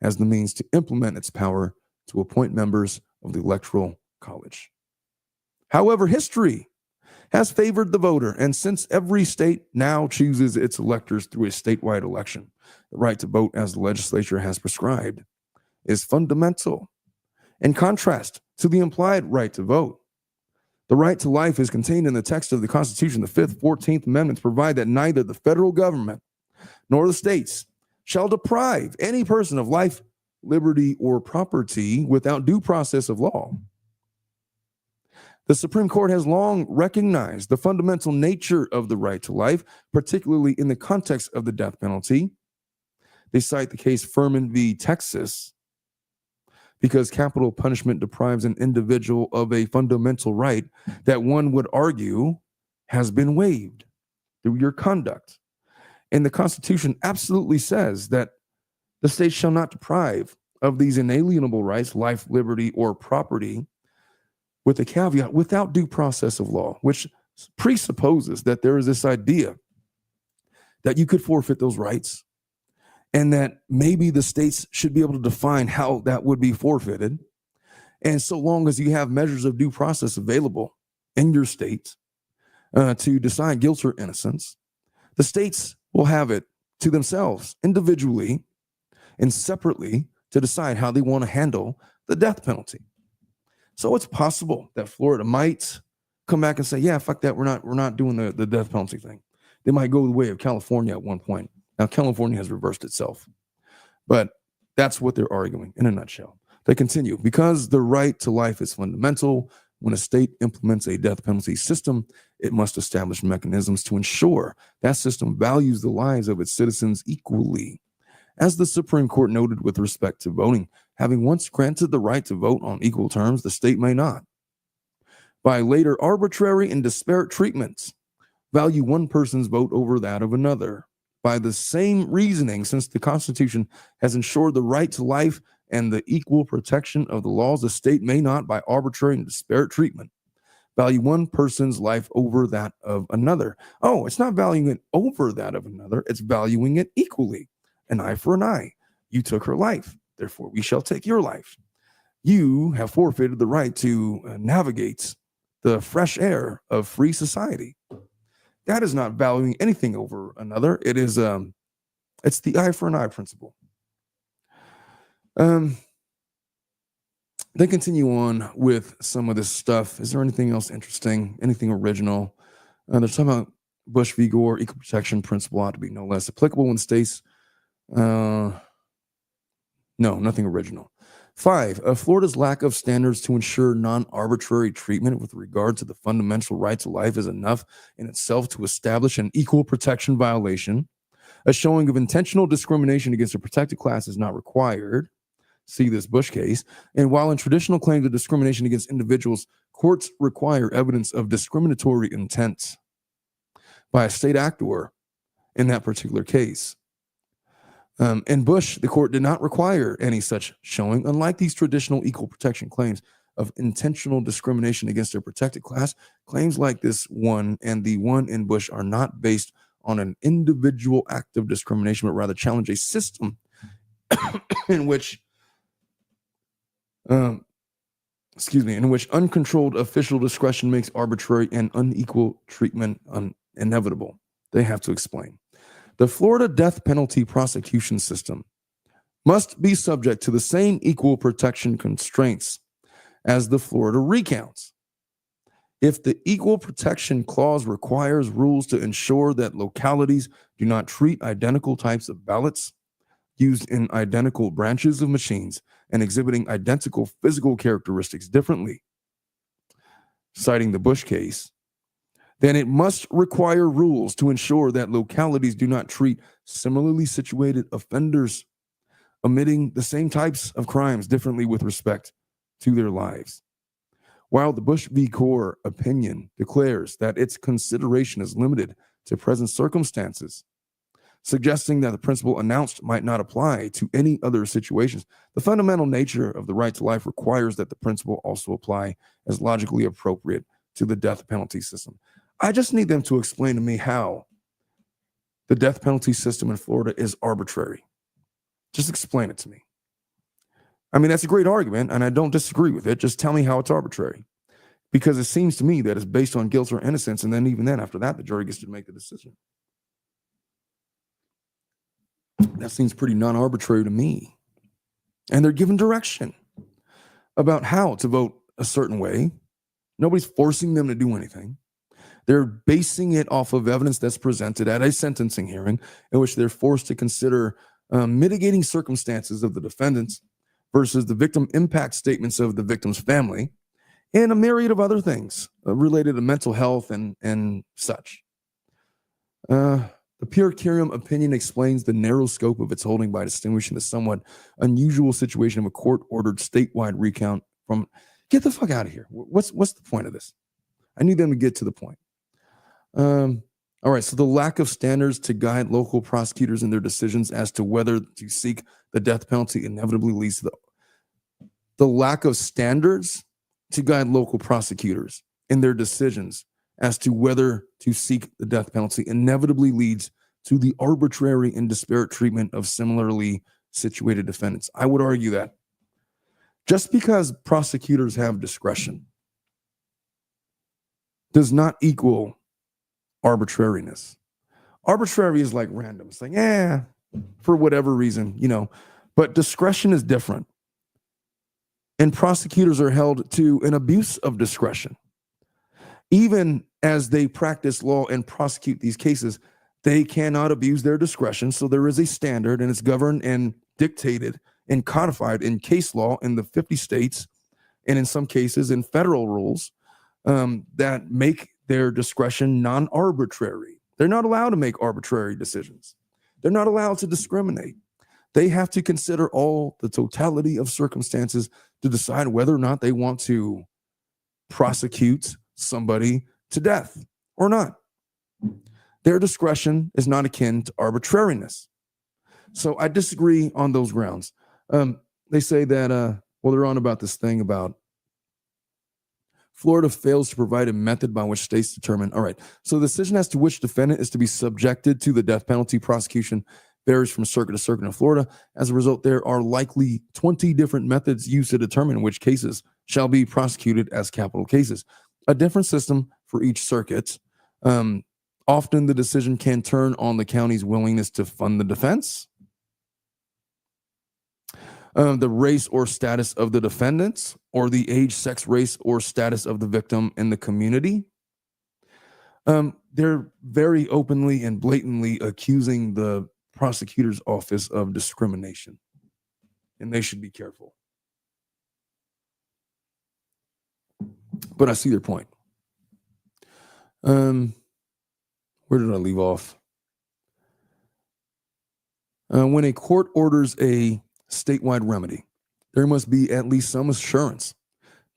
as the means to implement its power to appoint members of the Electoral College. However, history has favored the voter, and since every state now chooses its electors through a statewide election, the right to vote, as the legislature has prescribed, is fundamental. In contrast to the implied right to vote, the right to life is contained in the text of the Constitution. The 5th, 14th Amendments provide that neither the federal government nor the states shall deprive any person of life, liberty, or property without due process of law. The Supreme Court has long recognized the fundamental nature of the right to life, particularly in the context of the death penalty. They cite the case Furman v. Texas, because capital punishment deprives an individual of a fundamental right that one would argue has been waived through your conduct. And the Constitution absolutely says that the state shall not deprive of these inalienable rights, life, liberty, or property, with a caveat, without due process of law, which presupposes that there is this idea that you could forfeit those rights and that maybe the states should be able to define how that would be forfeited. And so long as you have measures of due process available in your state to decide guilt or innocence, the states will have it to themselves individually and separately to decide how they want to handle the death penalty. So it's possible that Florida might come back and say, yeah, fuck that. We're not doing the death penalty thing. They might go the way of California at one point. Now, California has reversed itself, but that's what they're arguing in a nutshell. They continue. Because the right to life is fundamental, when a state implements a death penalty system, it must establish mechanisms to ensure that system values the lives of its citizens equally As the Supreme Court noted with respect to voting, having once granted the right to vote on equal terms, the state may not, by later arbitrary and disparate treatments, value one person's vote over that of another. By the same reasoning, since the Constitution has ensured the right to life and the equal protection of the laws, the state may not, by arbitrary and disparate treatment, value one person's life over that of another. Oh, it's not valuing it over that of another, it's valuing it equally. An eye for an eye. You took her life, therefore we shall take your life. You have forfeited the right to navigate the fresh air of free society. That is not valuing anything over another. It is it's the eye for an eye principle. They continue on with some of this stuff. Is there anything else interesting? Anything original? They're talking about Bush v. Gore, equal protection principle ought to be no less applicable when states. No, nothing original. 5, Florida's lack of standards to ensure non-arbitrary treatment with regard to the fundamental right to life is enough in itself to establish an equal protection violation. A showing of intentional discrimination against a protected class is not required. See this Bush case. And while in traditional claims of discrimination against individuals, courts require evidence of discriminatory intent by a state actor in that particular case. In Bush, the court did not require any such showing. Unlike these traditional equal protection claims of intentional discrimination against a protected class, claims like this one and the one in Bush are not based on an individual act of discrimination, but rather challenge a system in which in which uncontrolled official discretion makes arbitrary and unequal treatment inevitable. They have to explain. The Florida death penalty prosecution system must be subject to the same equal protection constraints as the Florida recounts. If the equal protection clause requires rules to ensure that localities do not treat identical types of ballots used in identical branches of machines and exhibiting identical physical characteristics differently, citing the Bush case, then it must require rules to ensure that localities do not treat similarly situated offenders committing the same types of crimes differently with respect to their lives. While the Bush v. Gore opinion declares that its consideration is limited to present circumstances, suggesting that the principle announced might not apply to any other situations, the fundamental nature of the right to life requires that the principle also apply as logically appropriate to the death penalty system. I just need them to explain to me how the death penalty system in Florida is arbitrary. Just explain it to me. I mean, that's a great argument, and I don't disagree with it. Just tell me how it's arbitrary. Because it seems to me that it's based on guilt or innocence, and then even then, after that, the jury gets to make the decision. That seems pretty non-arbitrary to me. And they're given direction about how to vote a certain way. Nobody's forcing them to do anything. They're basing it off of evidence that's presented at a sentencing hearing in which they're forced to consider mitigating circumstances of the defendants versus the victim impact statements of the victim's family and a myriad of other things related to mental health and such. The per curiam opinion explains the narrow scope of its holding by distinguishing the somewhat unusual situation of a court-ordered statewide recount from... Get the fuck out of here. What's the point of this? I need them to get to the point. All right, so the lack of standards to guide local prosecutors in their decisions as to whether to seek the death penalty inevitably leads to the lack of standards to guide local prosecutors in their decisions as to whether to seek the death penalty inevitably leads to the arbitrary and disparate treatment of similarly situated defendants. I would argue that just because prosecutors have discretion does not equal arbitrariness. Arbitrary is like random. It's like, for whatever reason, but discretion is different. And prosecutors are held to an abuse of discretion. Even as they practice law and prosecute these cases, they cannot abuse their discretion. So there is a standard, and it's governed and dictated and codified in case law in the 50 states, and in some cases in federal rules that make their discretion non-arbitrary. They're not allowed to make arbitrary decisions. They're not allowed to discriminate. They have to consider all the totality of circumstances to decide whether or not they want to prosecute somebody to death or not. Their discretion is not akin to arbitrariness. So I disagree on those grounds. They say that, they're on about this thing about Florida fails to provide a method by which states determine. All right. So the decision as to which defendant is to be subjected to the death penalty prosecution varies from circuit to circuit in Florida. As a result, there are likely 20 different methods used to determine which cases shall be prosecuted as capital cases. A different system for each circuit. Often the decision can turn on the county's willingness to fund the defense, the race or status of the defendants, or the age, sex, race, or status of the victim in the community. They're very openly and blatantly accusing the prosecutor's office of discrimination, and they should be careful. But I see their point. Where did I leave off? When a court orders a statewide remedy, there must be at least some assurance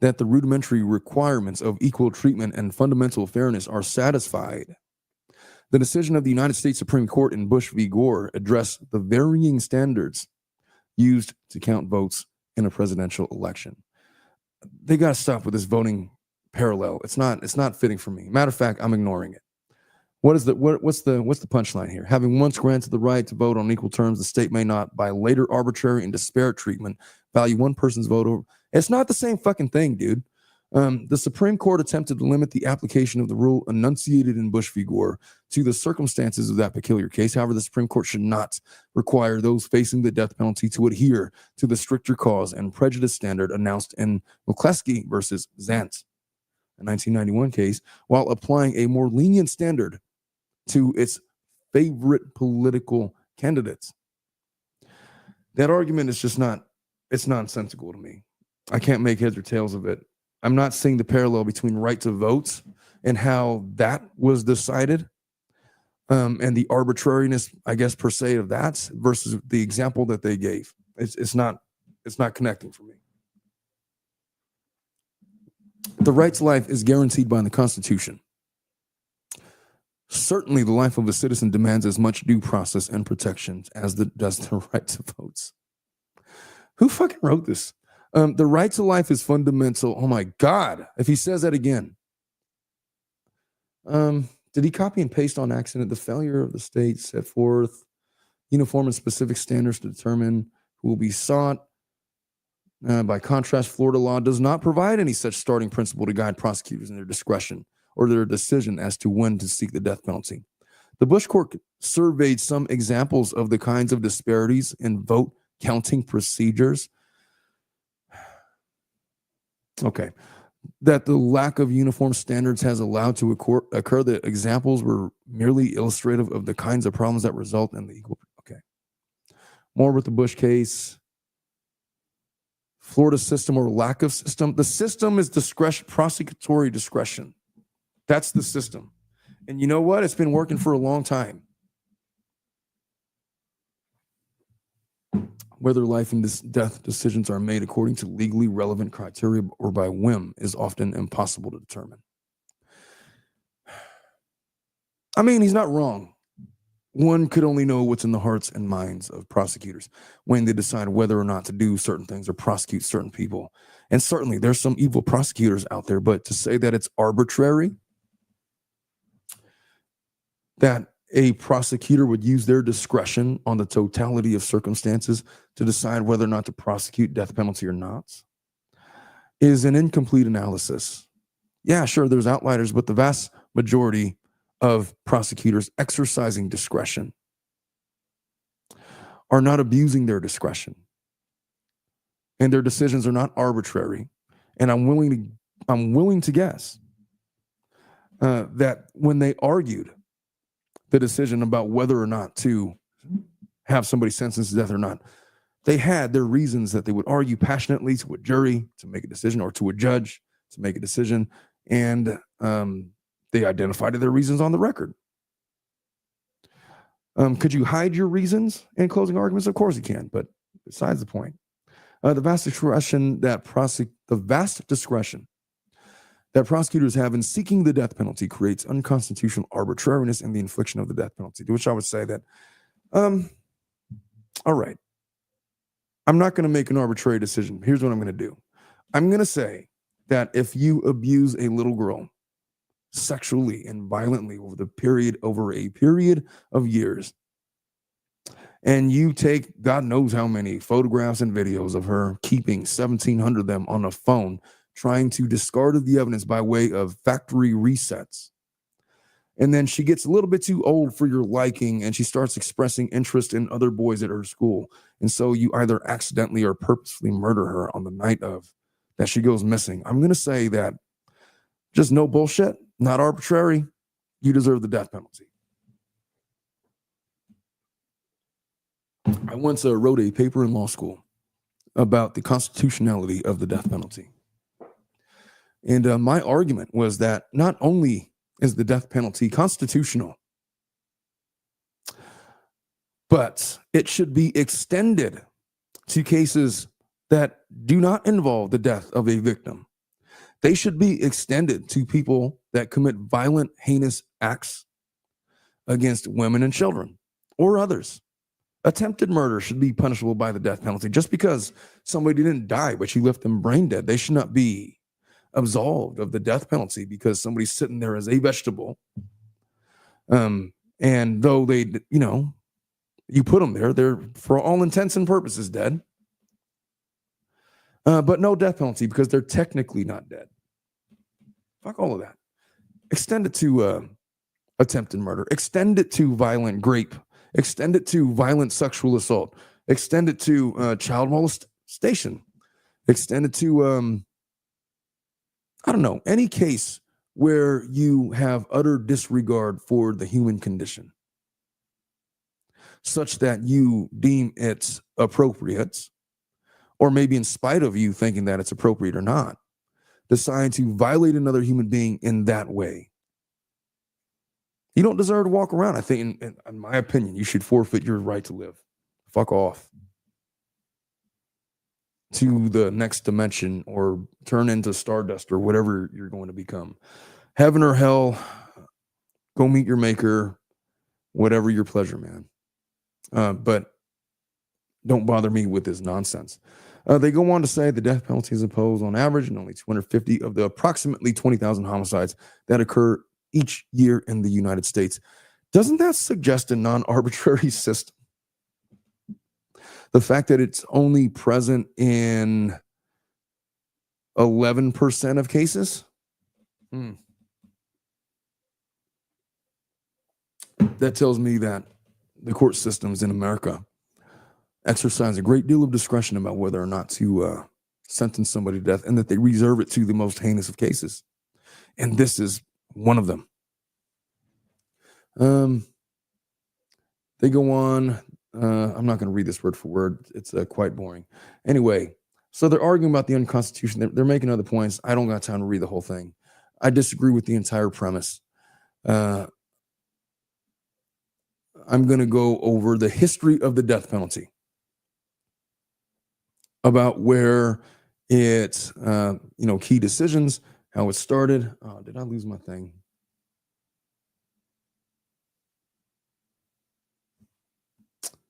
that the rudimentary requirements of equal treatment and fundamental fairness are satisfied. The decision of the United States Supreme Court in Bush v. Gore addressed the varying standards used to count votes in a presidential election. They got to stop with this voting parallel. It's not fitting for me. Matter of fact, I'm ignoring it. What's the punchline here? Having once granted the right to vote on equal terms, the state may not, by later arbitrary and disparate treatment, value one person's vote over. It's not the same fucking thing, dude. The Supreme Court attempted to limit the application of the rule enunciated in Bush v. Gore to the circumstances of that peculiar case. However, the Supreme Court should not require those facing the death penalty to adhere to the stricter cause and prejudice standard announced in McCleskey versus Zant, a 1991 case, while applying a more lenient standard to its favorite political candidates. That argument is just it's nonsensical to me. I can't make heads or tails of it. I'm not seeing the parallel between right to vote and how that was decided, and the arbitrariness, I guess, per se, of that versus the example that they gave. It's not connecting for me. The right to life is guaranteed by the Constitution. Certainly, the life of a citizen demands as much due process and protection as does the right to vote. Who fucking wrote this? The right to life is fundamental. Oh my God. If he says that again. Did he copy and paste on accident? The failure of the state set forth uniform and specific standards to determine who will be sought. By contrast, Florida law does not provide any such starting principle to guide prosecutors in their discretion or their decision as to when to seek the death penalty. The Bush court surveyed some examples of the kinds of disparities in vote counting procedures. Okay. That the lack of uniform standards has allowed to occur. The examples were merely illustrative of the kinds of problems that result in the equal. Okay. More with the Bush case. Florida system or lack of system. The system is discretion, prosecutory discretion. That's the system. And you know what? It's been working for a long time. Whether life and death decisions are made according to legally relevant criteria or by whim is often impossible to determine. I mean, he's not wrong. One could only know what's in the hearts and minds of prosecutors when they decide whether or not to do certain things or prosecute certain people. And certainly there's some evil prosecutors out there, but to say that it's arbitrary, that a prosecutor would use their discretion on the totality of circumstances to decide whether or not to prosecute death penalty or not, is an incomplete analysis. Yeah, sure, there's outliers, but the vast majority of prosecutors exercising discretion are not abusing their discretion, and their decisions are not arbitrary. And I'm willing to guess that when they argued the decision about whether or not to have somebody sentenced to death or not, they had their reasons that they would argue passionately to a jury to make a decision or to a judge to make a decision, and they identified their reasons on the record. Could you hide your reasons in closing arguments? Of course you can, but besides the point. The vast discretion that prosecutors have in seeking the death penalty creates unconstitutional arbitrariness in the infliction of the death penalty, to which I would say that, all right, I'm not going to make an arbitrary decision. Here's what I'm going to do. I'm going to say that if you abuse a little girl sexually and violently over a period of years, and you take God knows how many photographs and videos of her keeping 1,700 of them on a phone, trying to discard the evidence by way of factory resets. And then she gets a little bit too old for your liking, and she starts expressing interest in other boys at her school. And so you either accidentally or purposefully murder her on the night of that she goes missing. I'm going to say that just no bullshit, not arbitrary. You deserve the death penalty. I once wrote a paper in law school about the constitutionality of the death penalty. And my argument was that not only is the death penalty constitutional, but it should be extended to cases that do not involve the death of a victim. They should be extended to people that commit violent, heinous acts against women and children or others. Attempted murder should be punishable by the death penalty. Just because somebody didn't die, but you left them brain dead, they should not be absolved of the death penalty because somebody's sitting there as a vegetable. And though they, you put them there, they're for all intents and purposes dead. But no death penalty because they're technically not dead. Fuck all of that. Extend it to attempted murder. Extend it to violent rape. Extend it to violent sexual assault. Extend it to child molestation. Extend it to, any case where you have utter disregard for the human condition, such that you deem it's appropriate, or maybe in spite of you thinking that it's appropriate or not, decide to violate another human being in that way. You don't deserve to walk around. I think, in my opinion, you should forfeit your right to live. Fuck off to the next dimension or turn into Stardust or whatever you're going to become. Heaven or hell, go meet your maker, whatever your pleasure, man. But don't bother me with this nonsense. They go on to say the death penalty is imposed on average in only 250 of the approximately 20,000 homicides that occur each year in the United States. Doesn't that suggest a non-arbitrary system? The fact that it's only present in 11% of cases? That tells me that the court systems in America exercise a great deal of discretion about whether or not to sentence somebody to death, and that they reserve it to the most heinous of cases. And this is one of them. They go on. I'm not going to read this word for word. It's quite boring. Anyway, so they're arguing about the unconstitutional. They're making other points. I don't got time to read the whole thing. I disagree with the entire premise. I'm going to go over the history of the death penalty, about where it's, key decisions, how it started. Oh, did I lose my thing?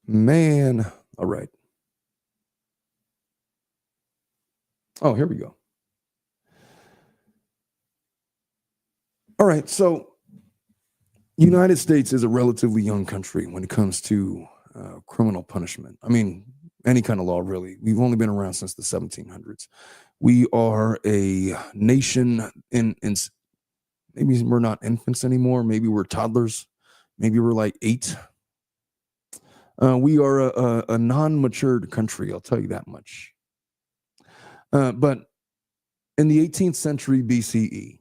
Man, all right. Oh, here we go. All right, so United States is a relatively young country when it comes to criminal punishment. I mean, any kind of law, really. We've only been around since the 1700s. We are a nation in maybe we're not infants anymore. Maybe we're toddlers. Maybe we're like 8. We are a non-matured country, I'll tell you that much. But in the 18th century BCE,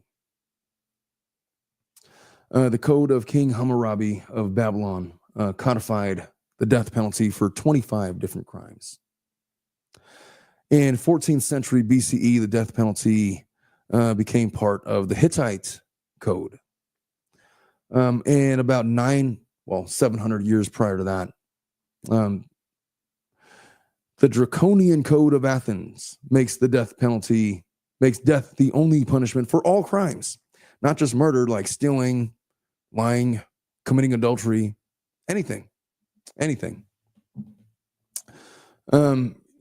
the Code of King Hammurabi of Babylon codified the death penalty for 25 different crimes. In 14th century BCE, the death penalty became part of the Hittite Code. And about 700 years prior to that. The draconian code of Athens makes death the only punishment for all crimes, not just murder, like stealing, lying, committing adultery, anything.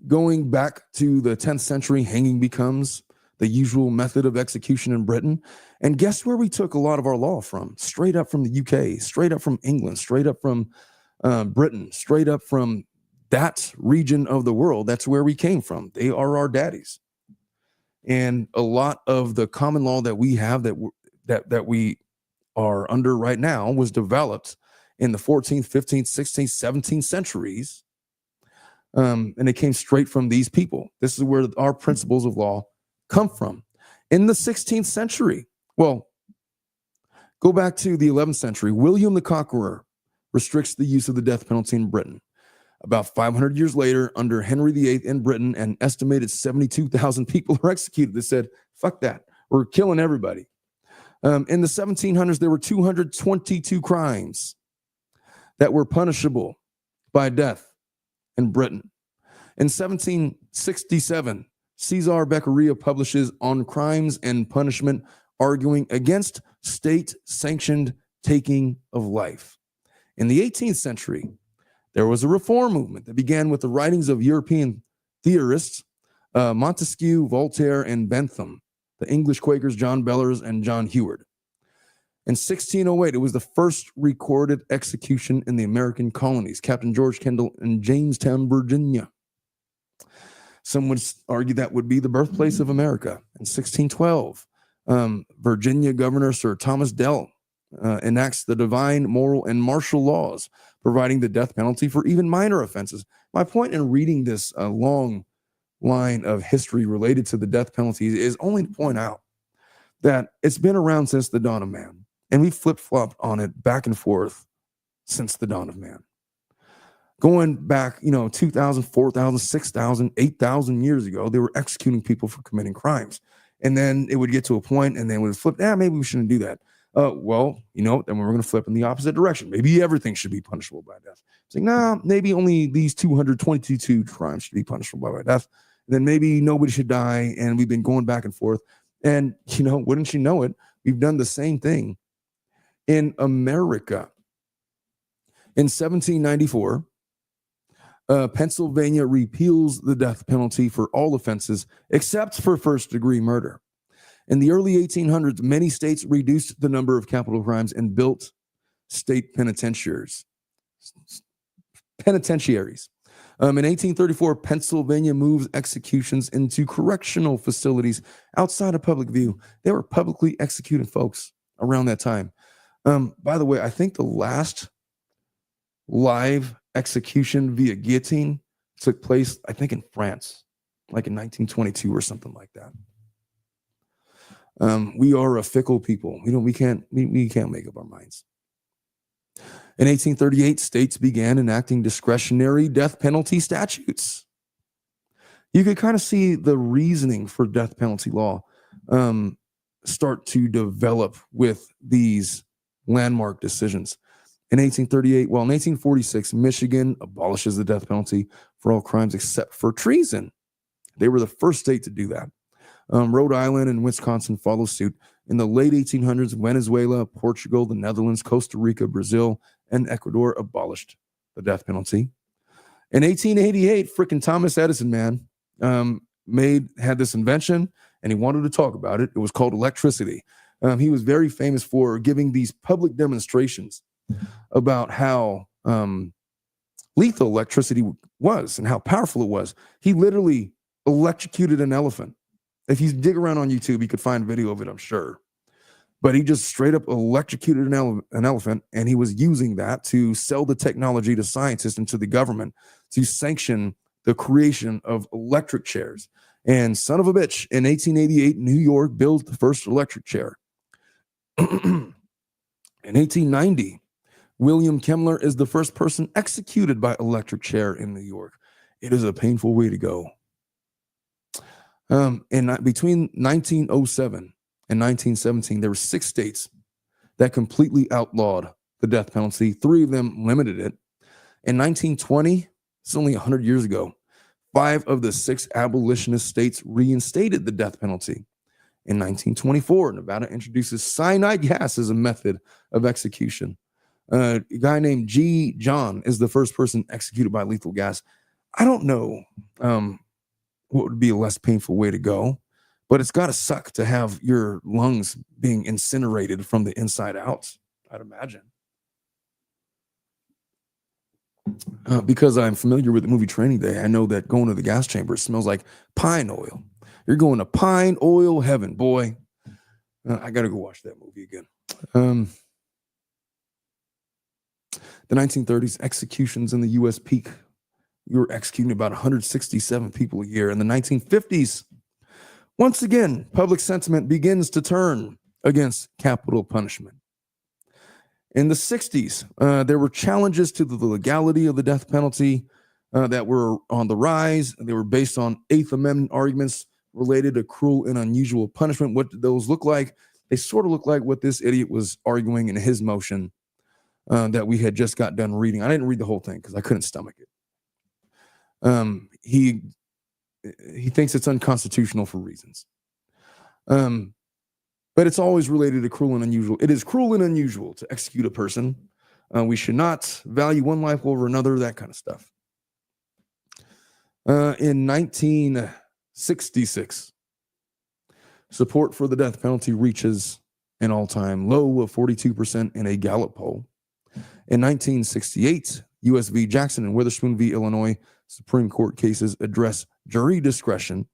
Going back to the 10th century, hanging becomes the usual method of execution in Britain. And guess where we took a lot of our law from? Straight up from the UK, straight up from England, straight up from Britain, straight up from that region of the world. That's where we came from. They are our daddies. And a lot of the common law that we have that we are under right now was developed in the 14th, 15th, 16th, 17th centuries. And it came straight from these people. This is where our principles of law come from. In the 16th century, go back to the 11th century, William the Conqueror restricts the use of the death penalty in Britain. About 500 years later, under Henry VIII in Britain, an estimated 72,000 people were executed. They said, fuck that. We're killing everybody. In the 1700s, there were 222 crimes that were punishable by death in Britain. In 1767, Cesar Beccaria publishes On Crimes and Punishment, arguing against state-sanctioned taking of life. In the 18th century, there was a reform movement that began with the writings of European theorists, Montesquieu, Voltaire, and Bentham, the English Quakers John Bellers and John Heward. In 1608, it was the first recorded execution in the American colonies, Captain George Kendall in Jamestown, Virginia. Some would argue that would be the birthplace of America. In 1612, Virginia Governor Sir Thomas Dell enacts the divine, moral, and martial laws, providing the death penalty for even minor offenses. My point in reading this long line of history related to the death penalty is only to point out that it's been around since the dawn of man, and we flip-flopped on it back and forth since the dawn of man. Going back, 2,000, 4,000, 6,000, 8,000 years ago, they were executing people for committing crimes. And then it would get to a point, and then it would flip, maybe we shouldn't do that. Then we're going to flip in the opposite direction. Maybe everything should be punishable by death. It's like, no, maybe only these 222 crimes should be punishable by death. And then maybe nobody should die, and we've been going back and forth. And, wouldn't you know it, we've done the same thing in America. In 1794, Pennsylvania repeals the death penalty for all offenses except for first-degree murder. In the early 1800s, many states reduced the number of capital crimes and built state penitentiaries. In 1834, Pennsylvania moves executions into correctional facilities outside of public view. They were publicly executing folks around that time. By the way, I think the last live execution via guillotine took place, I think, in France, like in 1922 or something like that. We are a fickle people. We can't make up our minds. In 1838, states began enacting discretionary death penalty statutes. You could kind of see the reasoning for death penalty law start to develop with these landmark decisions. In 1846, Michigan abolishes the death penalty for all crimes except for treason. They were the first state to do that. Rhode Island and Wisconsin follow suit. In the late 1800s, Venezuela, Portugal, the Netherlands, Costa Rica, Brazil, and Ecuador abolished the death penalty. In 1888, frickin' Thomas Edison, had this invention, and he wanted to talk about it. It was called electricity. He was very famous for giving these public demonstrations about how lethal electricity was and how powerful it was. He literally electrocuted an elephant. If you dig around on YouTube, you could find video of it, I'm sure. But he just straight up electrocuted an elephant, and he was using that to sell the technology to scientists and to the government to sanction the creation of electric chairs. And son of a bitch, in 1888, New York built the first electric chair. In 1890, William Kemmler is the first person executed by electric chair in New York. It is a painful way to go. Between 1907 and 1917, there were 6 states that completely outlawed the death penalty. 3 of them limited it. In 1920, it's only 100 years ago, 5 of the 6 abolitionist states reinstated the death penalty. In 1924, Nevada introduces cyanide gas as a method of execution. A guy named G. John is the first person executed by lethal gas. I don't know what would be a less painful way to go, but it's got to suck to have your lungs being incinerated from the inside out, I'd imagine. Because I'm familiar with the movie Training Day, I know that going to the gas chamber smells like pine oil. You're going to pine oil heaven, boy. I got to go watch that movie again. The 1930s, executions in the U.S. peak. We were executing about 167 people a year. In the 1950s, once again, public sentiment begins to turn against capital punishment. In the 60s, there were challenges to the legality of the death penalty that were on the rise. They were based on Eighth Amendment arguments related to cruel and unusual punishment. What did those look like? They sort of look like what this idiot was arguing in his motion that we had just got done reading. I didn't read the whole thing because I couldn't stomach it. He thinks it's unconstitutional for reasons. But it's always related to cruel and unusual. It is cruel and unusual to execute a person. We should not value one life over another, that kind of stuff. In 1966, support for the death penalty reaches an all-time low of 42% in a Gallup poll. In 1968, U.S. v. Jackson and Witherspoon v. Illinois Supreme Court cases address jury discretion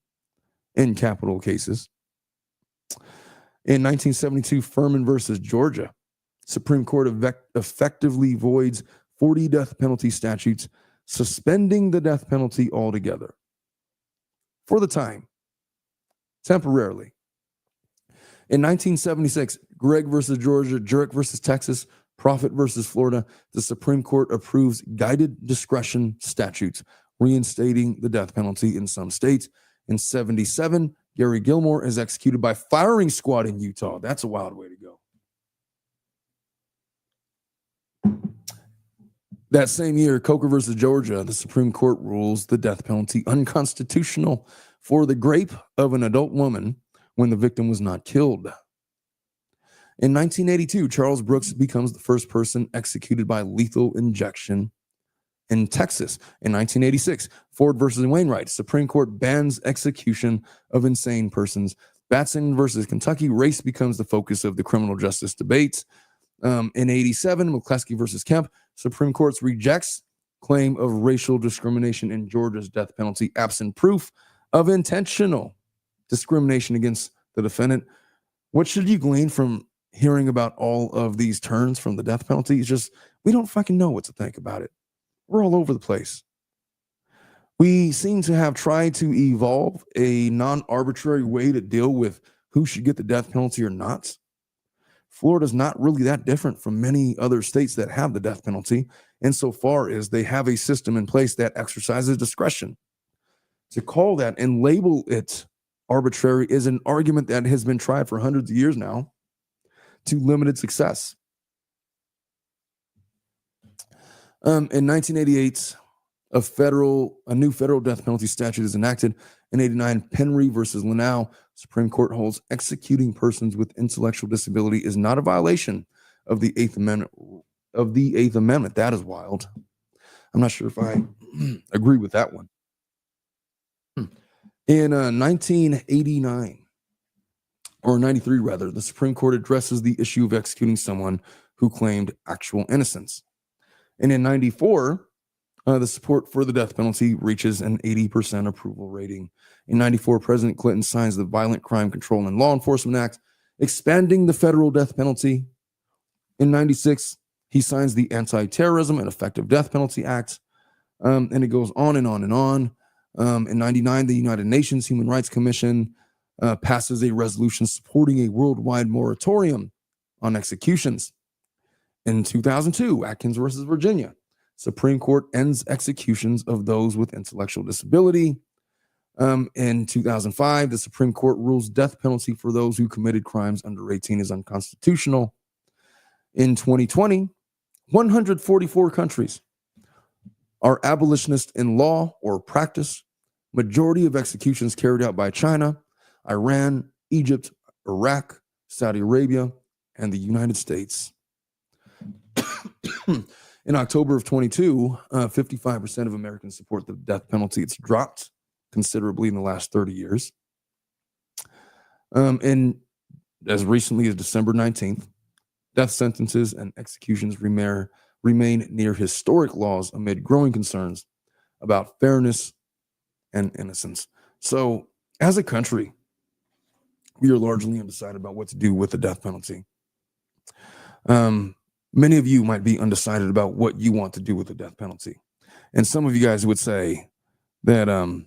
in capital cases. In 1972, Furman versus Georgia, Supreme Court effectively voids 40 death penalty statutes, suspending the death penalty altogether. For the time, temporarily. In 1976, Gregg versus Georgia, Jurek versus Texas, Profit versus Florida, the Supreme Court approves guided discretion statutes, reinstating the death penalty in some states. In 77, Gary Gilmore is executed by firing squad in Utah. That's a wild way to go. That same year, Coker versus Georgia, the Supreme Court rules the death penalty unconstitutional for the rape of an adult woman when the victim was not killed. In 1982, Charles Brooks becomes the first person executed by lethal injection in Texas. In 1986, Ford versus Wainwright, Supreme Court bans execution of insane persons. Batson versus Kentucky, race becomes the focus of the criminal justice debates. In 87, McCleskey versus Kemp, Supreme Court rejects claim of racial discrimination in Georgia's death penalty, absent proof of intentional discrimination against the defendant. What should you glean from hearing about all of these turns from the death penalty? It's just, we don't fucking know what to think about it. We're all over the place. We seem to have tried to evolve a non-arbitrary way to deal with who should get the death penalty or not. Florida's not really that different from many other states that have the death penalty, insofar as they have a system in place that exercises discretion. To call that and label it arbitrary is an argument that has been tried for hundreds of years now to limited success. In 1988, a new federal death penalty statute is enacted. In 89, Penry versus Lanau, Supreme Court holds executing persons with intellectual disability is not a violation of the Eighth Amendment. That is wild. I'm not sure if I agree with that one. In 1989, or 93 rather, the Supreme Court addresses the issue of executing someone who claimed actual innocence. And in 94, the support for the death penalty reaches an 80% approval rating. In 94, President Clinton signs the Violent Crime Control and Law Enforcement Act, expanding the federal death penalty. In 96, he signs the Anti-Terrorism and Effective Death Penalty Act. And it goes on and on and on. In 99, the United Nations Human Rights Commission passes a resolution supporting a worldwide moratorium on executions. In 2002, Atkins versus Virginia, Supreme Court ends executions of those with intellectual disability. In 2005, the Supreme Court rules death penalty for those who committed crimes under 18 is unconstitutional. In 2020, 144 countries are abolitionist in law or practice. Majority of executions carried out by China, Iran, Egypt, Iraq, Saudi Arabia, and the United States. In October of 22, 55% of Americans support the death penalty. It's dropped considerably in the last 30 years. And as recently as December 19th, death sentences and executions remain near historic laws amid growing concerns about fairness and innocence. So, as a country, we are largely undecided about what to do with the death penalty. Many of you might be undecided about what you want to do with the death penalty. And some of you guys would say that, no,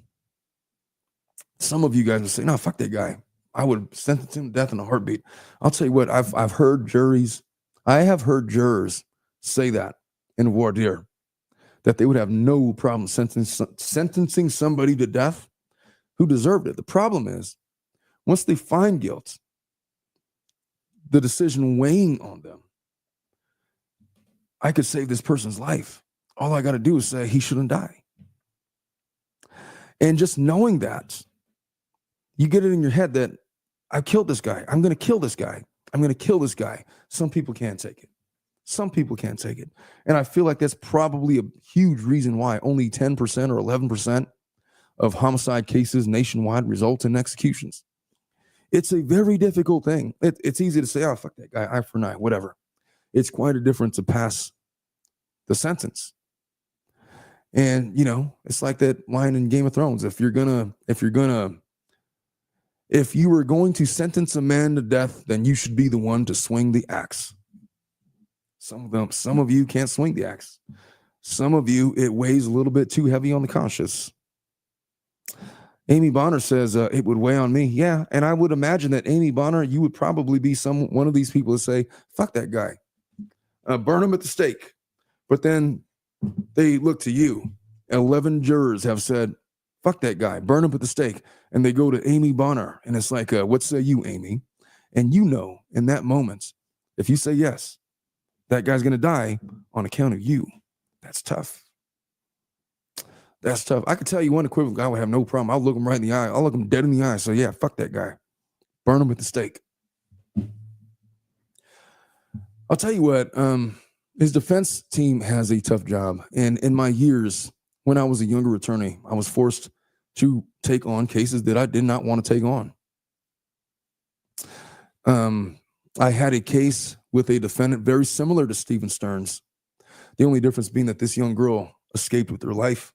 fuck that guy. I would sentence him to death in a heartbeat. I'll tell you what, I have heard jurors say that in voir dire, that they would have no problem sentencing somebody to death who deserved it. The problem is, once they find guilt, the decision weighing on them, I could save this person's life. All I got to do is say he shouldn't die. And just knowing that, you get it in your head that I killed this guy. I'm going to kill this guy. I'm going to kill this guy. Some people can't take it. Some people can't take it. And I feel like that's probably a huge reason why only 10% or 11% of homicide cases nationwide result in executions. It's a very difficult thing. It's easy to say, oh, fuck that guy, eye for an eye, whatever. It's quite a difference to pass the sentence. And, it's like that line in Game of Thrones. If you were going to sentence a man to death, then you should be the one to swing the axe. Some of you can't swing the axe. Some of you, it weighs a little bit too heavy on the conscience. Amy Bonner says it would weigh on me. Yeah, and I would imagine that Amy Bonner, you would probably be one of these people that say, fuck that guy. Burn him at the stake. But then they look to you. 11 jurors have said, fuck that guy, burn him at the stake. And they go to Amy Bonner. And it's like, what say you, Amy? And in that moment, if you say yes, that guy's going to die on account of you. That's tough. That's tough. I could tell you one equivalent guy would have no problem. I'll look him right in the eye. I'll look him dead in the eye. So yeah, fuck that guy. Burn him at the stake. I'll tell you what, his defense team has a tough job. And in my years, when I was a younger attorney, I was forced to take on cases that I did not want to take on. I had a case with a defendant very similar to Stephan Sterns. The only difference being that this young girl escaped with her life.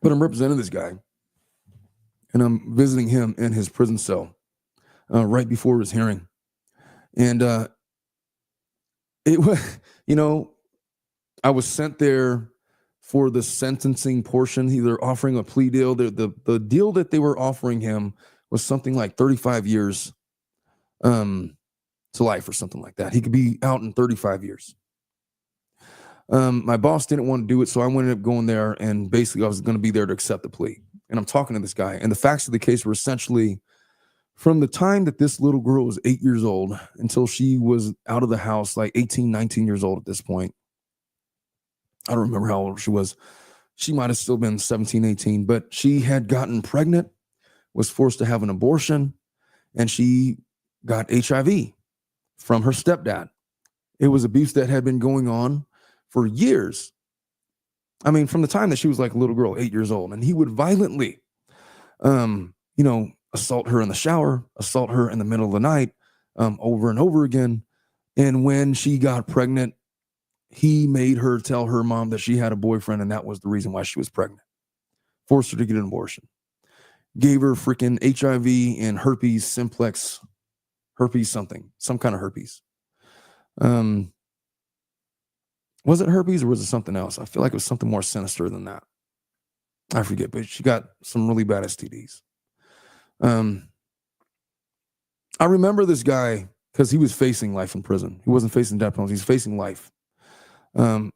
But I'm representing this guy, and I'm visiting him in his prison cell right before his hearing. And it was, I was sent there for the sentencing portion. They're offering a plea deal. The deal that they were offering him was something like 35 years to life or something like that. He could be out in 35 years. My boss didn't want to do it, so I ended up going there, and basically I was going to be there to accept the plea. And I'm talking to this guy, and the facts of the case were essentially from the time that this little girl was 8 years old until she was out of the house, like 18, 19 years old at this point. I don't remember how old she was. She might have still been 17, 18, but she had gotten pregnant, was forced to have an abortion, and she got HIV from her stepdad. It was abuse that had been going on for years. I mean, from the time that she was like a little girl, 8 years old, and he would violently, assault her in the shower, assault her in the middle of the night, over and over again. And when she got pregnant, he made her tell her mom that she had a boyfriend, and that was the reason why she was pregnant. Forced her to get an abortion. Gave her freaking HIV and herpes simplex, some kind of herpes. Was it herpes or was it something else? I feel like it was something more sinister than that. I forget, but she got some really bad STDs. I remember this guy because he was facing life in prison. He wasn't facing death penalty. He's facing life. I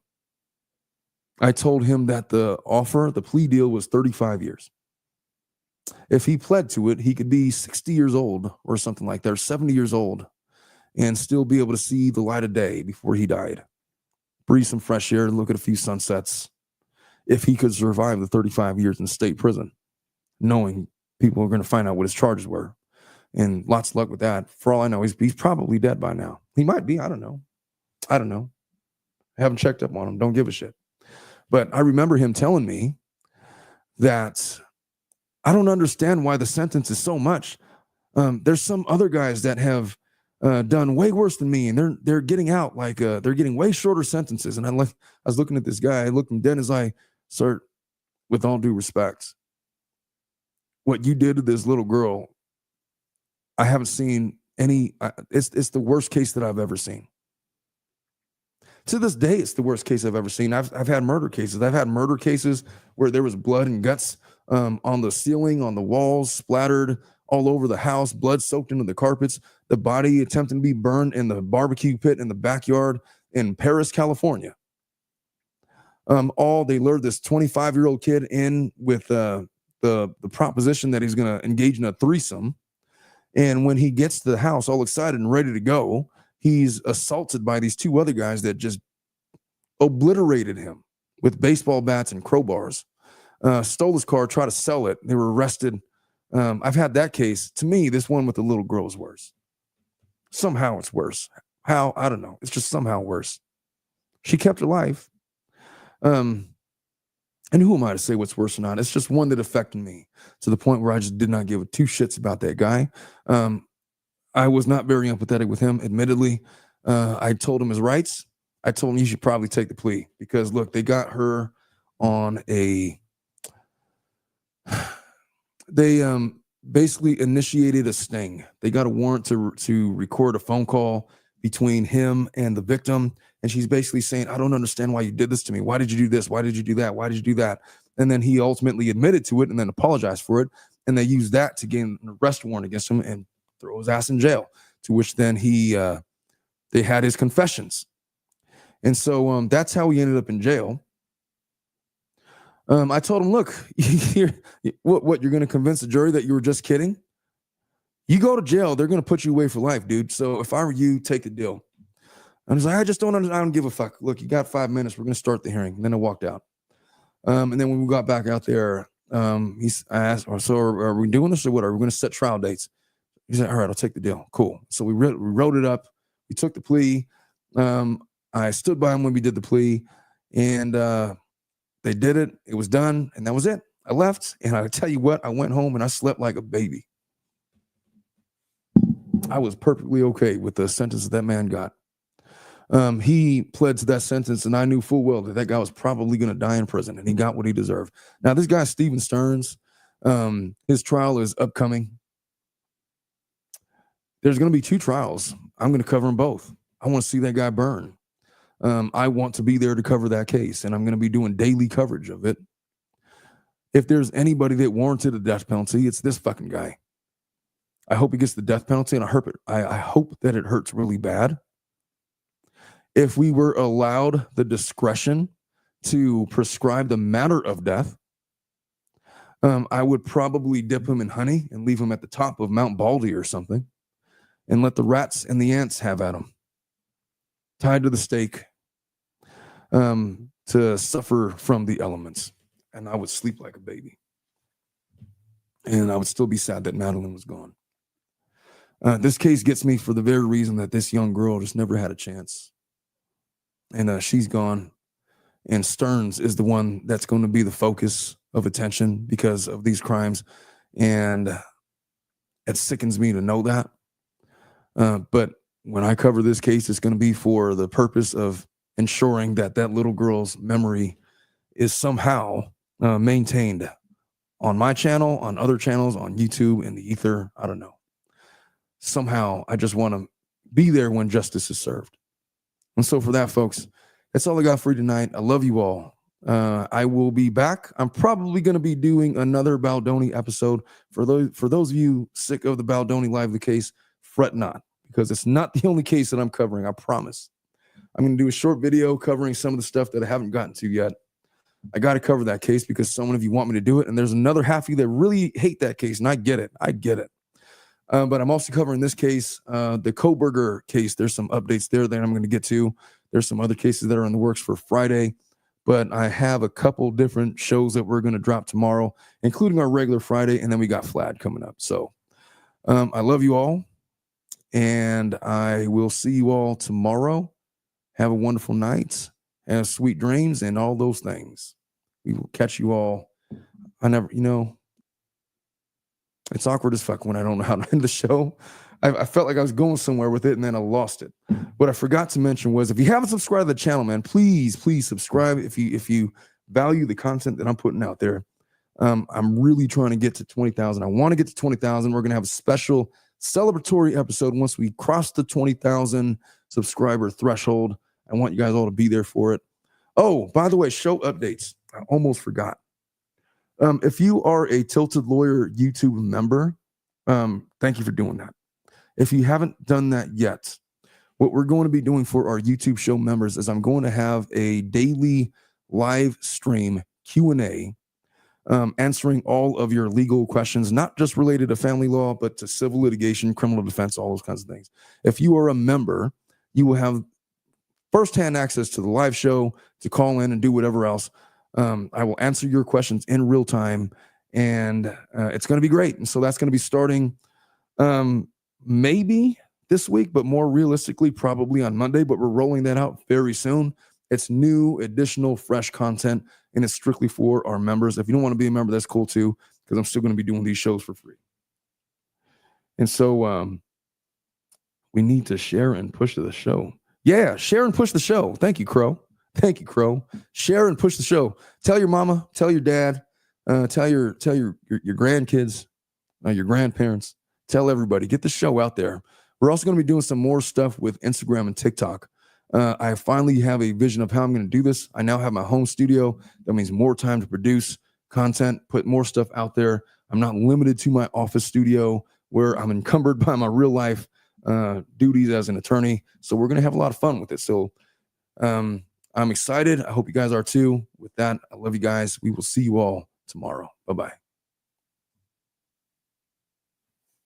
told him that the plea deal was 35 years. If he pled to it, he could be 60 years old or something like that, or 70 years old. and still be able to see the light of day before he died. Breathe some fresh air, look at a few sunsets. If he could survive the 35 years in state prison, knowing people are going to find out what his charges were. And lots of luck with that. For all I know, he's probably dead by now. He might be. I don't know. I haven't checked up on him. Don't give a shit. But I remember him telling me that I don't understand why the sentence is so much. There's some other guys that have done way worse than me, and they're getting out like they're getting way shorter sentences. And I was looking at this guy. I looked him dead in his eye. Sir, with all due respect, what you did to this little girl, I haven't seen any. It's the worst case that I've ever seen. To this day, it's the worst case I've ever seen. I've had murder cases. I've had murder cases where there was blood and guts on the ceiling, on the walls, splattered all over the house, blood soaked into the carpets, the body attempting to be burned in the barbecue pit in the backyard in Paris, California. They lured this 25-year-old kid in with the proposition that he's going to engage in a threesome. And when he gets to the house all excited and ready to go, he's assaulted by these two other guys that just obliterated him with baseball bats and crowbars, stole his car, tried to sell it. They were arrested. I've had that case. To me, this one with the little girl is worse. Somehow it's worse. How? I don't know. It's just somehow worse. She kept her life. And who am I to say what's worse or not? It's just one that affected me to the point where I just did not give two shits about that guy. I was not very empathetic with him, admittedly. I told him his rights. I told him you should probably take the plea because, look, they got her on they basically initiated a sting. They got a warrant to record a phone call between him and the victim. And she's basically saying, I don't understand why you did this to me. Why did you do this? Why did you do that? Why did you do that? And then he ultimately admitted to it and then apologized for it. And they used that to gain an arrest warrant against him and throw his ass in jail, to which then they had his confessions. And so that's how he ended up in jail. I told him, look, you're going to convince the jury that you were just kidding? You go to jail, they're going to put you away for life, dude. So if I were you, take the deal. I was like, I don't give a fuck. Look, you got 5 minutes. We're going to start the hearing. And then I walked out. And then when we got back out there, I asked, so are we doing this or what? Are we going to set trial dates? He said, all right, I'll take the deal. Cool. So we wrote it up. We took the plea. I stood by him when we did the plea. And they did it. It was done. And that was it. I left. And I tell you what, I went home and I slept like a baby. I was perfectly okay with the sentence that man got. He pled to that sentence, and I knew full well that guy was probably going to die in prison, and he got what he deserved. Now, this guy, Stephan Sterns, his trial is upcoming. There's going to be 2 trials. I'm going to cover them both. I want to see that guy burn. I want to be there to cover that case, and I'm going to be doing daily coverage of it. If there's anybody that warranted a death penalty, it's this fucking guy. I hope he gets the death penalty, and I hope that it hurts really bad. If we were allowed the discretion to prescribe the matter of death, I would probably dip him in honey and leave him at the top of Mount Baldy or something and let the rats and the ants have at him, tied to the stake to suffer from the elements. And I would sleep like a baby. And I would still be sad that Madeline was gone. This case gets me for the very reason that this young girl just never had a chance. And she's gone. And Sterns is the one that's going to be the focus of attention because of these crimes. And it sickens me to know that. But when I cover this case, it's going to be for the purpose of ensuring that that little girl's memory is somehow maintained on my channel, on other channels, on YouTube, in the ether. I don't know. Somehow, I just want to be there when justice is served. And so for that, folks, that's all I got for you tonight. I love you all. I will be back. I'm probably going to be doing another Baldoni episode. For those of you sick of the Baldoni Live the case, fret not, because it's not the only case that I'm covering. I promise. I'm going to do a short video covering some of the stuff that I haven't gotten to yet. I got to cover that case because so many of you want me to do it. And there's another half of you that really hate that case. And I get it. But I'm also covering this case, the Koberger case. There's some updates there that I'm going to get to. There's some other cases that are in the works for Friday, but I have a couple different shows that we're going to drop tomorrow, including our regular Friday, and then we got Flad coming up. So I love you all, and I will see you all tomorrow. Have a wonderful night, have sweet dreams, and all those things. We will catch you all. It's awkward as fuck when I don't know how to end the show. I felt like I was going somewhere with it, and then I lost it. What I forgot to mention was, if you haven't subscribed to the channel, man, please subscribe. If you value the content that I'm putting out there, I'm really trying to get to 20,000. I want to get to 20,000. We're going to have a special celebratory episode once we cross the 20,000 subscriber threshold. I want you guys all to be there for it. Oh, by the way, show updates. I almost forgot. If you are a Tilted Lawyer YouTube member, thank you for doing that. If you haven't done that yet, what we're going to be doing for our YouTube show members is I'm going to have a daily live stream Q&A, answering all of your legal questions, not just related to family law, but to civil litigation, criminal defense, all those kinds of things. If you are a member, you will have firsthand access to the live show, to call in and do whatever else. I will answer your questions in real time, and it's going to be great. And so that's going to be starting maybe this week, but more realistically, probably on Monday. But we're rolling that out very soon. It's new, additional, fresh content, and it's strictly for our members. If you don't want to be a member, that's cool too, because I'm still going to be doing these shows for free. And so we need to share and push the show. Yeah, share and push the show. Thank you, Crow. Thank you, Crow. Share and push the show. Tell your mama, tell your dad, tell your grandkids, your grandparents. Tell everybody. Get the show out there. We're also going to be doing some more stuff with Instagram and TikTok. I finally have a vision of how I'm going to do this. I now have my home studio. That means more time to produce content, put more stuff out there. I'm not limited to my office studio where I'm encumbered by my real life duties as an attorney. So we're going to have a lot of fun with it. So I'm excited. I hope you guys are too. With that, I love you guys. We will see you all tomorrow. Bye-bye.